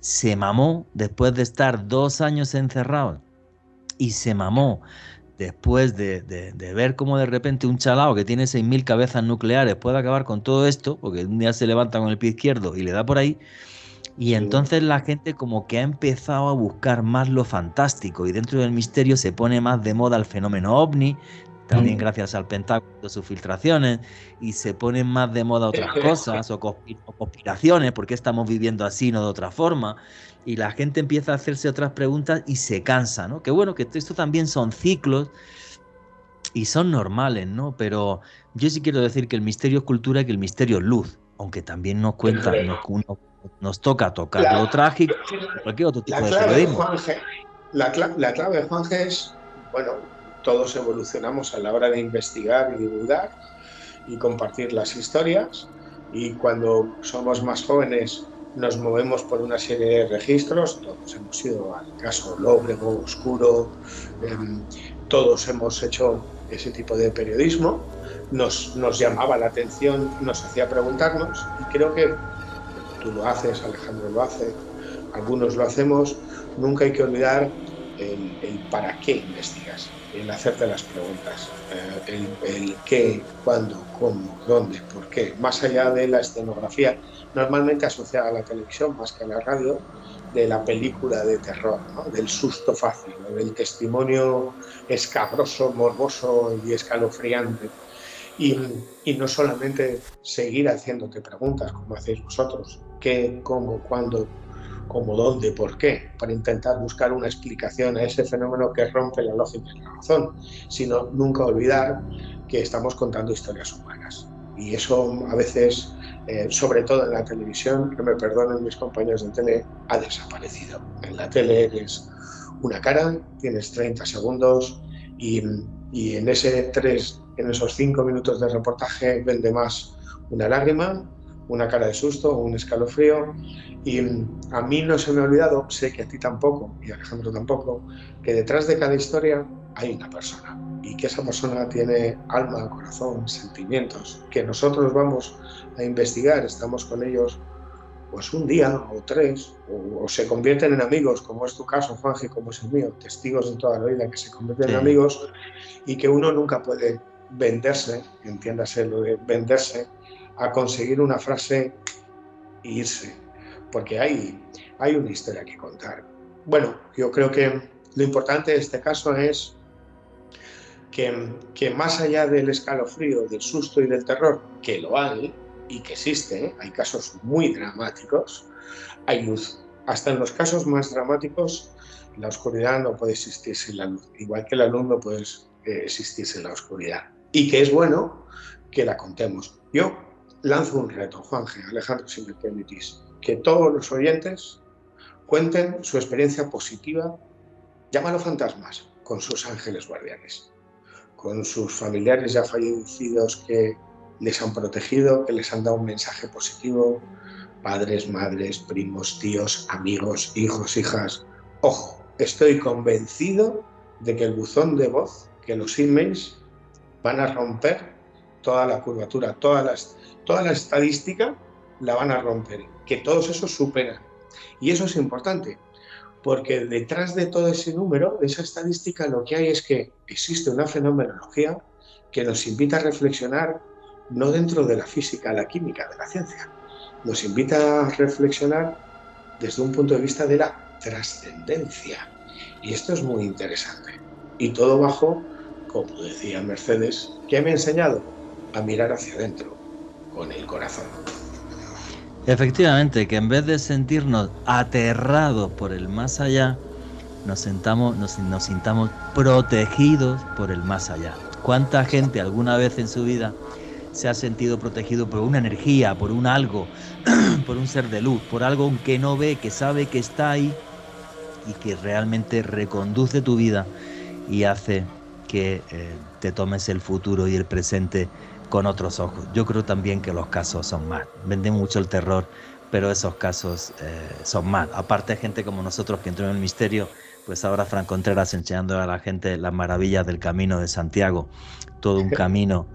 se mamó después de estar 2 años encerrado y se mamó después de ver cómo de repente un chalao que tiene 6.000 cabezas nucleares puede acabar con todo esto, porque un día se levanta con el pie izquierdo y le da por ahí, y entonces la gente como que ha empezado a buscar más lo fantástico y dentro del misterio se pone más de moda el fenómeno ovni, también gracias al Pentágono, sus filtraciones, y se ponen más de moda otras cosas o conspiraciones, porque estamos viviendo así, no de otra forma, y la gente empieza a hacerse otras preguntas y se cansa, ¿no? Que bueno, que esto también son ciclos y son normales, ¿no? Pero yo sí quiero decir que el misterio es cultura y que el misterio es luz, aunque también nos cuenta, nos toca tocar lo trágico, cualquier otro tipo de periodismo. La clave, Juanje, es, bueno, todos evolucionamos a la hora de investigar y divulgar y compartir las historias, y cuando somos más jóvenes nos movemos por una serie de registros. Todos hemos ido al caso Lóbrego, oscuro, todos hemos hecho ese tipo de periodismo, nos llamaba la atención, nos hacía preguntarnos, y creo que tú lo haces, Alejandro lo hace, algunos lo hacemos. Nunca hay que olvidar el para qué investigas, el hacerte las preguntas, el qué, cuándo, cómo, dónde, por qué, más allá de la escenografía, normalmente asociada a la televisión más que a la radio, de la película de terror, ¿no? Del susto fácil, ¿no? Del testimonio escabroso, morboso y escalofriante. Y no solamente seguir haciéndote preguntas como hacéis vosotros, qué, cómo, cuándo, cómo, dónde, por qué, para intentar buscar una explicación a ese fenómeno que rompe la lógica y la razón, sino nunca olvidar que estamos contando historias humanas. Y eso a veces, sobre todo en la televisión, que me perdonen mis compañeros de tele, ha desaparecido. En la tele eres una cara, tienes 30 segundos y en esos 5 minutos de reportaje vende más una lágrima, una cara de susto, un escalofrío. Y a mí no se me ha olvidado, sé que a ti tampoco, y a Alejandro tampoco, que detrás de cada historia hay una persona, y que esa persona tiene alma, corazón, sentimientos, que nosotros vamos a investigar, estamos con ellos pues un día o 3, o se convierten en amigos, como es tu caso, Juanji, como es el mío, testigos de toda la vida que se convierten en amigos, y que uno nunca puede venderse, entiéndase lo de venderse, a conseguir una frase e irse, porque hay una historia que contar. Bueno, yo creo que lo importante de este caso es que más allá del escalofrío, del susto y del terror, que lo hay y que existe, hay casos muy dramáticos, hay luz. Hasta en los casos más dramáticos, la oscuridad no puede existir sin la luz, igual que la luz no puede existir sin la oscuridad. Y que es bueno que la contemos. Yo lanzo un reto, Juanje, Alejandro, si me permitís, que todos los oyentes cuenten su experiencia positiva, llámalo fantasmas, con sus ángeles guardianes, con sus familiares ya fallecidos que les han protegido, que les han dado un mensaje positivo, padres, madres, primos, tíos, amigos, hijos, hijas. Ojo, estoy convencido de que el buzón de voz, que los emails van a romper toda la curvatura, toda la estadística la van a romper, que todos esos superan. Y eso es importante, porque detrás de todo ese número, de esa estadística, lo que hay es que existe una fenomenología que nos invita a reflexionar no dentro de la física, la química, de la ciencia. Nos invita a reflexionar desde un punto de vista de la trascendencia. Y esto es muy interesante. Y todo bajo, como decía Mercedes, ¿qué me ha enseñado? A mirar hacia adentro, con el corazón. Efectivamente, que en vez de sentirnos aterrados por el más allá, nos sintamos protegidos por el más allá. ¿Cuánta gente alguna vez en su vida se ha sentido protegido por una energía, por un algo, por un ser de luz, por algo que no ve, que sabe que está ahí y que realmente reconduce tu vida y hace que te tomes el futuro y el presente con otros ojos? Yo creo también que los casos son más. Vende mucho el terror, pero esos casos son más. Aparte, gente como nosotros que entró en el misterio, pues ahora Fran Contreras enseñando a la gente las maravillas del Camino de Santiago, todo un camino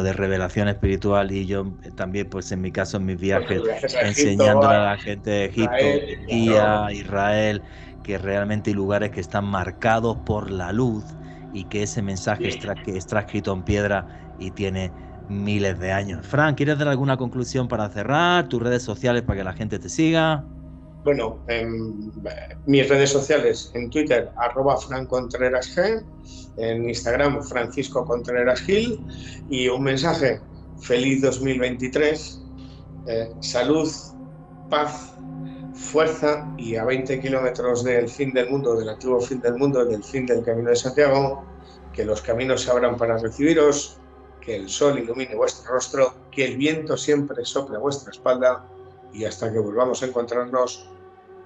de revelación espiritual, y yo también, pues en mi caso, en mis viajes, enseñándole a la gente de Egipto, Turquía, Israel, que realmente hay lugares que están marcados por la luz y que ese mensaje está escrito en piedra y tiene miles de años. Fran, ¿quieres dar alguna conclusión para cerrar? ¿Tus redes sociales para que la gente te siga? Bueno, en mis redes sociales, en Twitter, @FranContrerasG, en Instagram, Francisco Contreras Gil, y un mensaje: feliz 2023, salud, paz, fuerza, y a 20 kilómetros del fin del mundo, del antiguo fin del mundo, del fin del Camino de Santiago, que los caminos se abran para recibiros, que el sol ilumine vuestro rostro, que el viento siempre sople a vuestra espalda, y hasta que volvamos a encontrarnos,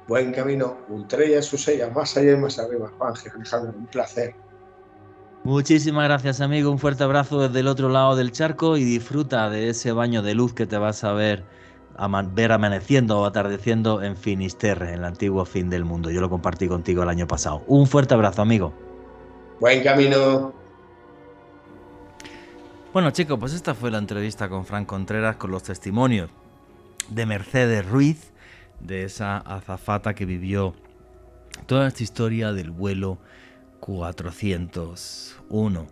buen camino, Ultrella, Susella, más allá y más arriba. Juanje, Alejandro, un placer. Muchísimas gracias, amigo. Un fuerte abrazo desde el otro lado del charco y disfruta de ese baño de luz que te vas a ver amaneciendo o atardeciendo en Finisterre, en el antiguo fin del mundo. Yo lo compartí contigo el año pasado. Un fuerte abrazo, amigo. Buen camino. Bueno, chicos, pues esta fue la entrevista con Fran Contreras, con los testimonios de Mercedes Ruiz, de esa azafata que vivió toda esta historia del vuelo 401.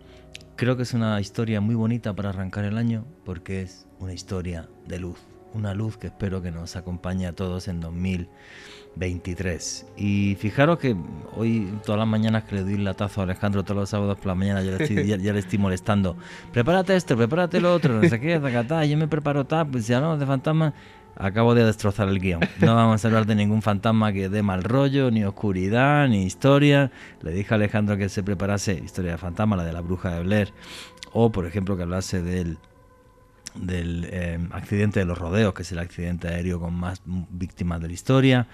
Creo que es una historia muy bonita para arrancar el año, porque es una historia de luz, una luz que espero que nos acompañe a todos en 2023. Y fijaros que hoy, todas las mañanas que le doy el latazo a Alejandro, todos los sábados por la mañana, ya le estoy molestando. Prepárate esto, prepárate lo otro, no sé qué, yo me preparo tal, pues si hablamos de fantasmas, acabo de destrozar el guión. No vamos a hablar de ningún fantasma que dé mal rollo, ni oscuridad, ni historia. Le dije a Alejandro que se preparase historia de fantasma, la de la bruja de Blair, o por ejemplo que hablase del accidente de los rodeos, que es el accidente aéreo con más víctimas de la historia.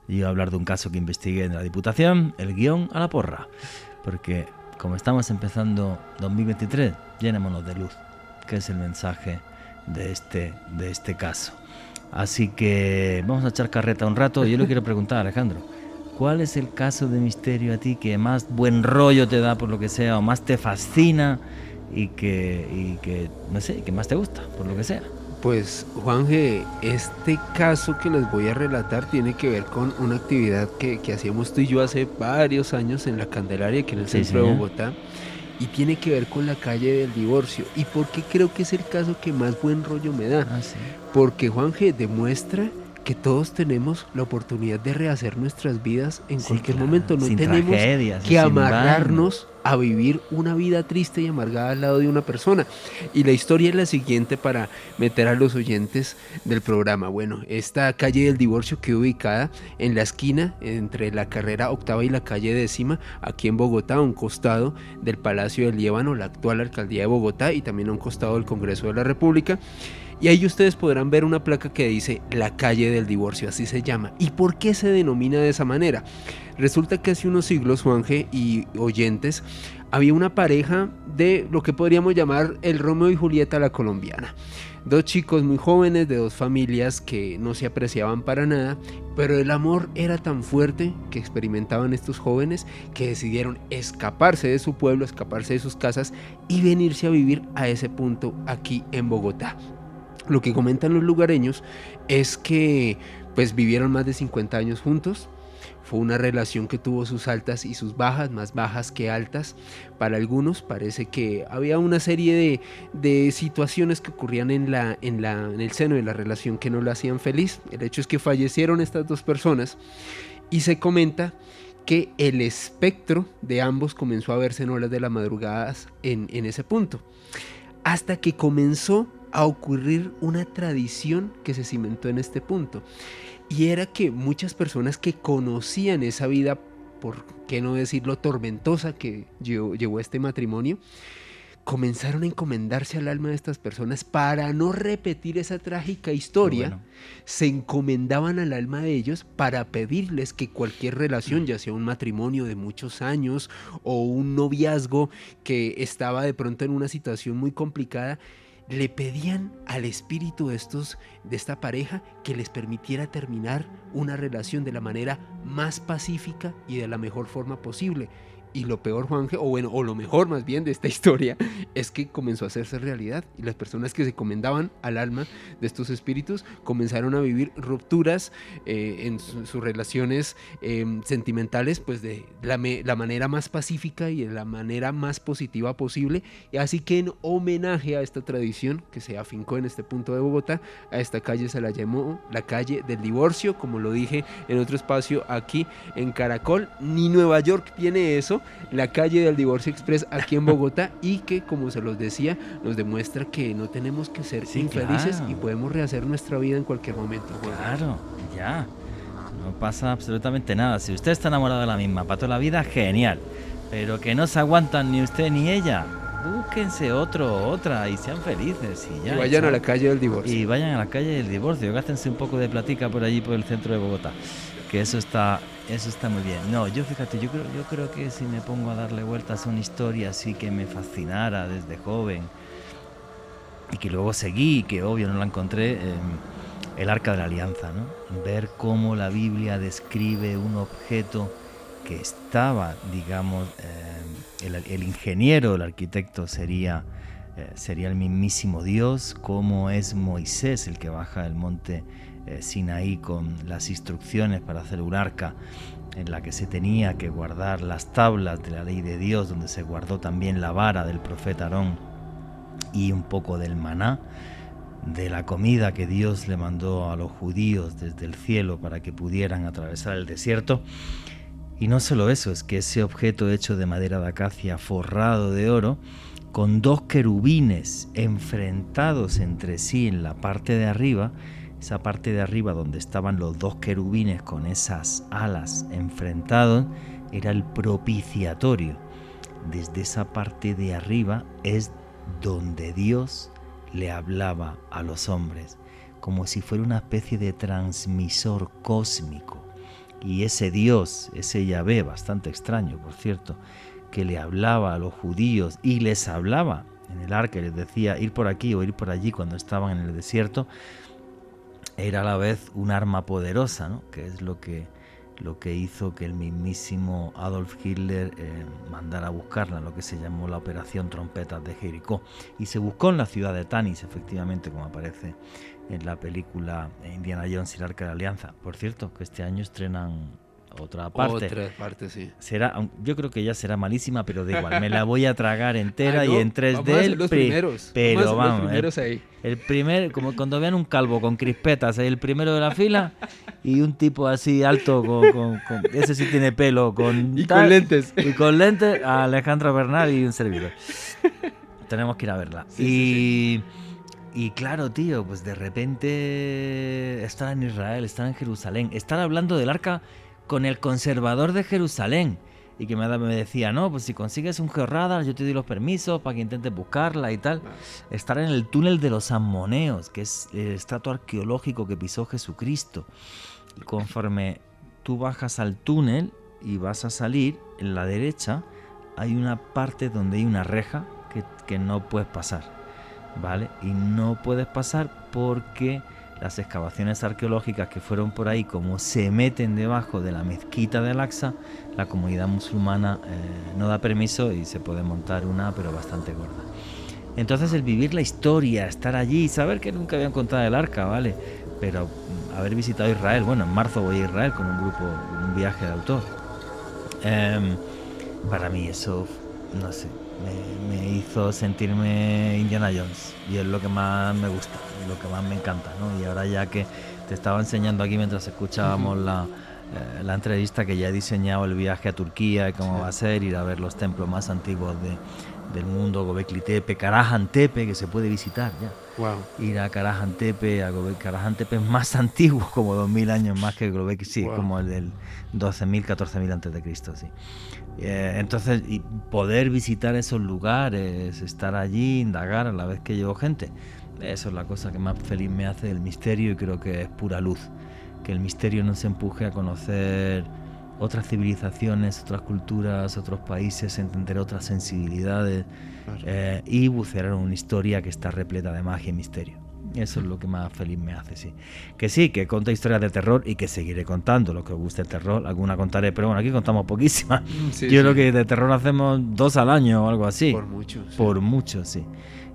Iba a hablar de un caso que investigué en la Diputación. El guión a la porra, porque como estamos empezando 2023, llenémonos de luz, que es el mensaje de este caso. Así que vamos a echar carreta un rato. Yo le quiero preguntar a Alejandro, ¿cuál es el caso de misterio a ti que más buen rollo te da por lo que sea, o más te fascina y que no sé, que más te gusta por lo que sea? Pues Juanje, este caso que les voy a relatar tiene que ver con una actividad que hacíamos tú y yo hace varios años en la Candelaria, que en el centro de Bogotá, y tiene que ver con la calle del divorcio. ¿Y por qué creo que es el caso que más buen rollo me da? Sí. Porque Juanje demuestra que todos tenemos la oportunidad de rehacer nuestras vidas en cualquier momento. No tenemos que amarrarnos a vivir una vida triste y amargada al lado de una persona. Y la historia es la siguiente para meter a los oyentes del programa. Bueno, esta calle del divorcio quedó ubicada en la esquina entre la carrera octava y la calle décima, aquí en Bogotá, a un costado del Palacio del Líbano, la actual alcaldía de Bogotá, y también a un costado del Congreso de la República. Y ahí ustedes podrán ver una placa que dice la calle del divorcio, así se llama. ¿Y por qué se denomina de esa manera? Resulta que hace unos siglos, Juanje y oyentes, había una pareja de lo que podríamos llamar el Romeo y Julieta a la colombiana. Dos chicos muy jóvenes de dos familias que no se apreciaban para nada, pero el amor era tan fuerte que experimentaban estos jóvenes que decidieron escaparse de su pueblo, escaparse de sus casas y venirse a vivir a ese punto aquí en Bogotá. Lo que comentan los lugareños es que pues vivieron más de 50 años juntos. Fue una relación que tuvo sus altas y sus bajas, más bajas que altas. Para algunos parece que había una serie de situaciones que ocurrían en el seno de la relación que no la hacían feliz. El hecho es que fallecieron estas dos personas y se comenta que el espectro de ambos comenzó a verse en horas de las madrugadas en ese punto. Hasta que comenzó a ocurrir una tradición que se cimentó en este punto, y era que muchas personas que conocían esa vida, por qué no decirlo, tormentosa que llevó este matrimonio, comenzaron a encomendarse al alma de estas personas para no repetir esa trágica historia. Se encomendaban al alma de ellos para pedirles que cualquier relación, ya sea un matrimonio de muchos años o un noviazgo que estaba de pronto en una situación muy complicada, le pedían al espíritu de esta pareja que les permitiera terminar una relación de la manera más pacífica y de la mejor forma posible. Y lo peor, Juanje, o lo mejor más bien de esta historia, es que comenzó a hacerse realidad, y las personas que se encomendaban al alma de estos espíritus comenzaron a vivir rupturas en sus relaciones sentimentales, pues de la manera más pacífica y de la manera más positiva posible. Y así que en homenaje a esta tradición que se afincó en este punto de Bogotá, a esta calle se la llamó la calle del divorcio, como lo dije en otro espacio aquí en Caracol. Ni Nueva York tiene eso, la calle del Divorcio Express aquí en Bogotá, y que, como se los decía, nos demuestra que no tenemos que ser infelices, claro, y podemos rehacer nuestra vida en cualquier momento. Claro, ya, no pasa absolutamente nada. Si usted está enamorado de la misma para toda la vida, genial, pero que no se aguantan ni usted ni ella, búsquense otra y sean felices y ya. Y vayan a la calle del divorcio. Y vayan a la calle del divorcio, gástense un poco de platica por allí, por el centro de Bogotá, que eso está muy bien. No, yo fíjate, yo creo que si me pongo a darle vueltas a una historia así que me fascinara desde joven y que luego seguí, que obvio no la encontré, el Arca de la Alianza, ¿no? Ver cómo la Biblia describe un objeto que estaba, digamos, el ingeniero, el arquitecto sería sería el mismísimo Dios, como es Moisés el que baja el monte Sinaí con las instrucciones para hacer un arca en la que se tenía que guardar las tablas de la ley de Dios, donde se guardó también la vara del profeta Aarón y un poco del maná, de la comida que Dios le mandó a los judíos desde el cielo para que pudieran atravesar el desierto. Y no solo eso, es que ese objeto hecho de madera de acacia forrado de oro, con 2 querubines enfrentados entre sí en la parte de arriba, esa parte de arriba donde estaban los 2 querubines con esas alas enfrentados, era el propiciatorio. Desde esa parte de arriba es donde Dios le hablaba a los hombres, como si fuera una especie de transmisor cósmico. Y ese Dios, ese Yahvé, bastante extraño por cierto, que le hablaba a los judíos y les hablaba en el arca, les decía ir por aquí o ir por allí cuando estaban en el desierto, era a la vez un arma poderosa, ¿no? Que es lo que hizo que el mismísimo Adolf Hitler mandara a buscarla, lo que se llamó la Operación Trompetas de Jericó. Y se buscó en la ciudad de Tanis, efectivamente, como aparece en la película Indiana Jones y el Arca de la Alianza. Por cierto, que este año estrenan otra parte. Otra parte, sí. Yo creo que ya será malísima, pero da igual, me la voy a tragar entera. No, y en 3D. Vamos a hacer los primeros. Pero vamos, los primeros ahí. El primer, como cuando vean un calvo con crispetas, el primero de la fila, y un tipo así alto, con ese sí tiene pelo, con lentes. Y con lentes, a Alejandro Bernal y un servidor. Tenemos que ir a verla. Sí. Y claro, tío, pues de repente estar en Israel, estar en Jerusalén, estar hablando del arca con el conservador de Jerusalén, y que me decía, no, pues si consigues un georradar yo te doy los permisos para que intentes buscarla y tal. Estar en el túnel de los Ammoneos, que es el estrato arqueológico que pisó Jesucristo, y conforme tú bajas al túnel y vas a salir, en la derecha hay una parte donde hay una reja que no puedes pasar, ¿vale? Y no puedes pasar porque las excavaciones arqueológicas que fueron por ahí, como se meten debajo de la mezquita de Al-Aqsa, la comunidad musulmana no da permiso y se puede montar una, pero bastante gorda. Entonces el vivir la historia, estar allí, saber que nunca habían contado el arca, ¿vale? Pero haber visitado Israel, bueno, en marzo voy a Israel con un grupo, un viaje de autor. Para mí eso, no sé, me hizo sentirme Indiana Jones, y es lo que más me gusta, lo que más me encanta, ¿no? Y ahora ya que te estaba enseñando aquí mientras escuchábamos la entrevista, que ya he diseñado el viaje a Turquía y cómo va a ser, ir a ver los templos más antiguos del mundo, Göbekli Tepe, Karahan Tepe, que se puede visitar ya. Wow. Ir a Karahan Tepe, Karahan Tepe es más antiguo, como 2000 años más que Göbekli, sí, wow. Como el del 12.000, 14.000 antes de Cristo, sí. Entonces, y poder visitar esos lugares, estar allí, indagar a la vez que llevo gente, eso es la cosa que más feliz me hace del misterio, y creo que es pura luz, que el misterio nos empuje a conocer otras civilizaciones, otras culturas, otros países, entender otras sensibilidades, claro. Y bucear en una historia que está repleta de magia y misterio. Eso es lo que más feliz me hace, sí. Que conté historias de terror y que seguiré contando. Lo que os guste el terror, alguna contaré, pero bueno, aquí contamos poquísimas. Sí, yo creo que de terror hacemos 2 al año o algo así. Por mucho. Sí. Por mucho, sí.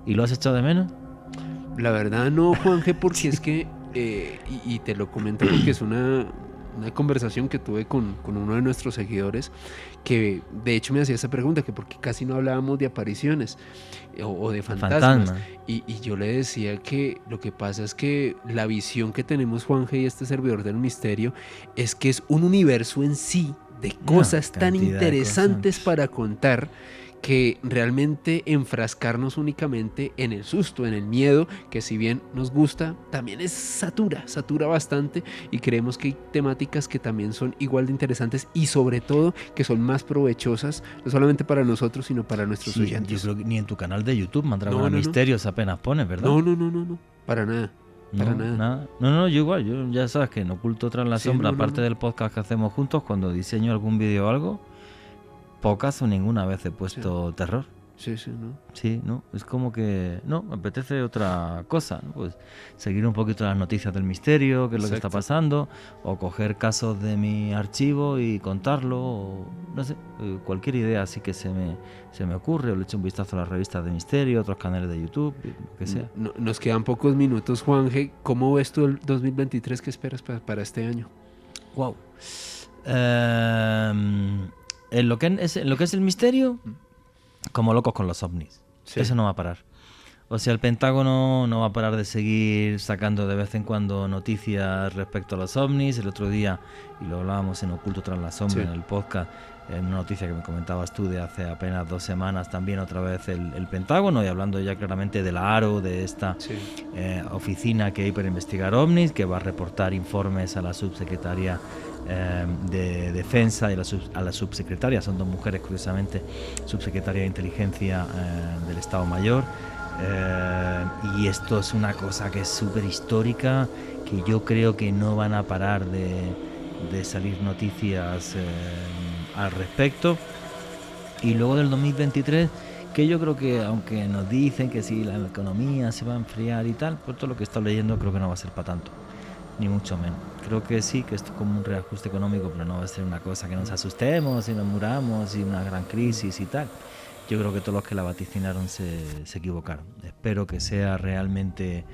¿Y lo has echado de menos? La verdad no, Juanje, porque es que, y te lo comento porque es una conversación que tuve con uno de nuestros seguidores, que de hecho me hacía esa pregunta, que porque casi no hablábamos de apariciones o de fantasmas. Y yo le decía que lo que pasa es que la visión que tenemos Juanje y este servidor del misterio es que es un universo en sí de cosas tan interesantes para contar, que realmente enfrascarnos únicamente en el susto, en el miedo, que si bien nos gusta, también satura bastante, y creemos que hay temáticas que también son igual de interesantes y sobre todo que son más provechosas, no solamente para nosotros, sino para nuestros oyentes. Yo creo que ni en tu canal de YouTube, Mandragora Misterios, apenas pones, ¿verdad? No, para nada. Nada. No, yo igual, yo ya sabes que no oculto tras la sombra, aparte del podcast que hacemos juntos, cuando diseño algún vídeo o algo, pocas o ninguna vez he puesto terror. Sí, sí, ¿no? Sí, ¿no? Es como que, no, me apetece otra cosa, ¿no? Pues seguir un poquito las noticias del misterio, qué es lo que está Exacto. pasando, o coger casos de mi archivo y contarlo, o no sé, cualquier idea así que se me ocurre, o le echo un vistazo a las revistas de misterio, otros canales de YouTube, lo que sea. Nos quedan pocos minutos, Juanje. ¿Cómo ves tú el 2023? ¿Qué esperas para este año? Wow. En lo que es el misterio, como locos con los ovnis. Sí. Eso no va a parar. O sea, el Pentágono no va a parar de seguir sacando de vez en cuando noticias respecto a los ovnis. El otro día, y lo hablábamos en Oculto tras la sombra, Sí. en el podcast, en una noticia que me comentabas tú de hace apenas 2 semanas, también otra vez el Pentágono, y hablando ya claramente de la ARO, de esta Sí. oficina que hay para investigar ovnis, que va a reportar informes a la subsecretaria de Defensa y a la subsecretaria, son 2 mujeres curiosamente, subsecretaria de Inteligencia del Estado Mayor. Y esto es una cosa que es súper histórica, que yo creo que no van a parar de salir noticias al respecto. Y luego del 2023, que yo creo que aunque nos dicen que si la economía se va a enfriar y tal, por todo lo que he estado leyendo, creo que no va a ser para tanto, ni mucho menos. Creo que sí, que esto es como un reajuste económico, pero no va a ser una cosa que nos asustemos y nos muramos y una gran crisis y tal. Yo creo que todos los que la vaticinaron se equivocaron. Espero que sea realmente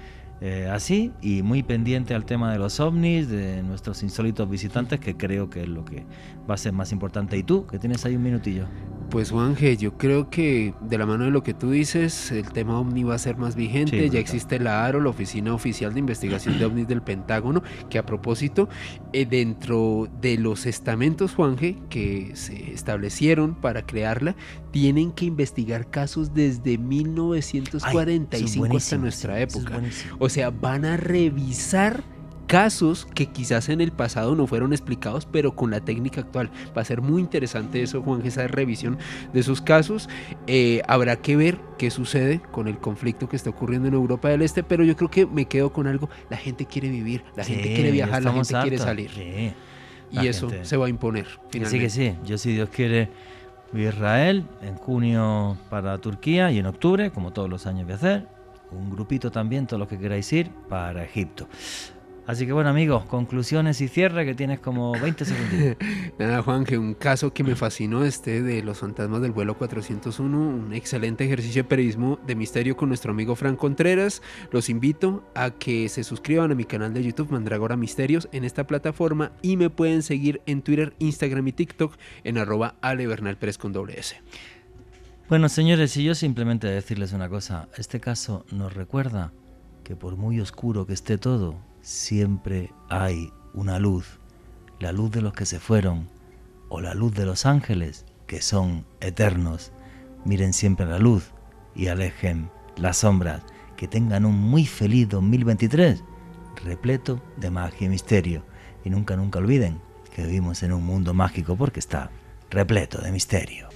así, y muy pendiente al tema de los ovnis, de nuestros insólitos visitantes, que creo que es lo que va a ser más importante. ¿Y tú, que tienes ahí un minutillo? Pues Juanje, yo creo que de la mano de lo que tú dices, el tema OVNI va a ser más vigente. Sí, Ya brutal. existe la ARO, la Oficina Oficial de Investigación de OVNIs del Pentágono, que a propósito, dentro de los estamentos, Juanje, que se establecieron para crearla, tienen que investigar casos desde 1945 hasta nuestra época. O sea, van a revisar casos que quizás en el pasado no fueron explicados, pero con la técnica actual. Va a ser muy interesante eso, Juan, esa revisión de esos casos. Habrá que ver qué sucede con el conflicto que está ocurriendo en Europa del Este, pero yo creo que me quedo con algo. La gente quiere vivir, la gente quiere viajar, la gente quiere salir. Sí, y eso se va a imponer, finalmente. Que sí. Yo, si Dios quiere, voy a Israel en junio para Turquía, y en octubre, como todos los años voy a hacer, un grupito también, todos los que queráis ir, para Egipto. Así que bueno, amigos, conclusiones y cierre, que tienes como 20 segundos. Nada, Juan, que un caso que me fascinó de los fantasmas del vuelo 401, un excelente ejercicio de periodismo de misterio con nuestro amigo Fran Contreras. Los invito a que se suscriban a mi canal de YouTube Mandrágora Misterios en esta plataforma, y me pueden seguir en Twitter, Instagram y TikTok en @alebernalperez con doble S. Bueno, señores, y yo simplemente decirles una cosa. Este caso nos recuerda que por muy oscuro que esté todo, siempre hay una luz, la luz de los que se fueron, o la luz de los ángeles, que son eternos. Miren siempre la luz y alejen las sombras. Que tengan un muy feliz 2023, repleto de magia y misterio. Y nunca olviden que vivimos en un mundo mágico, porque está repleto de misterio.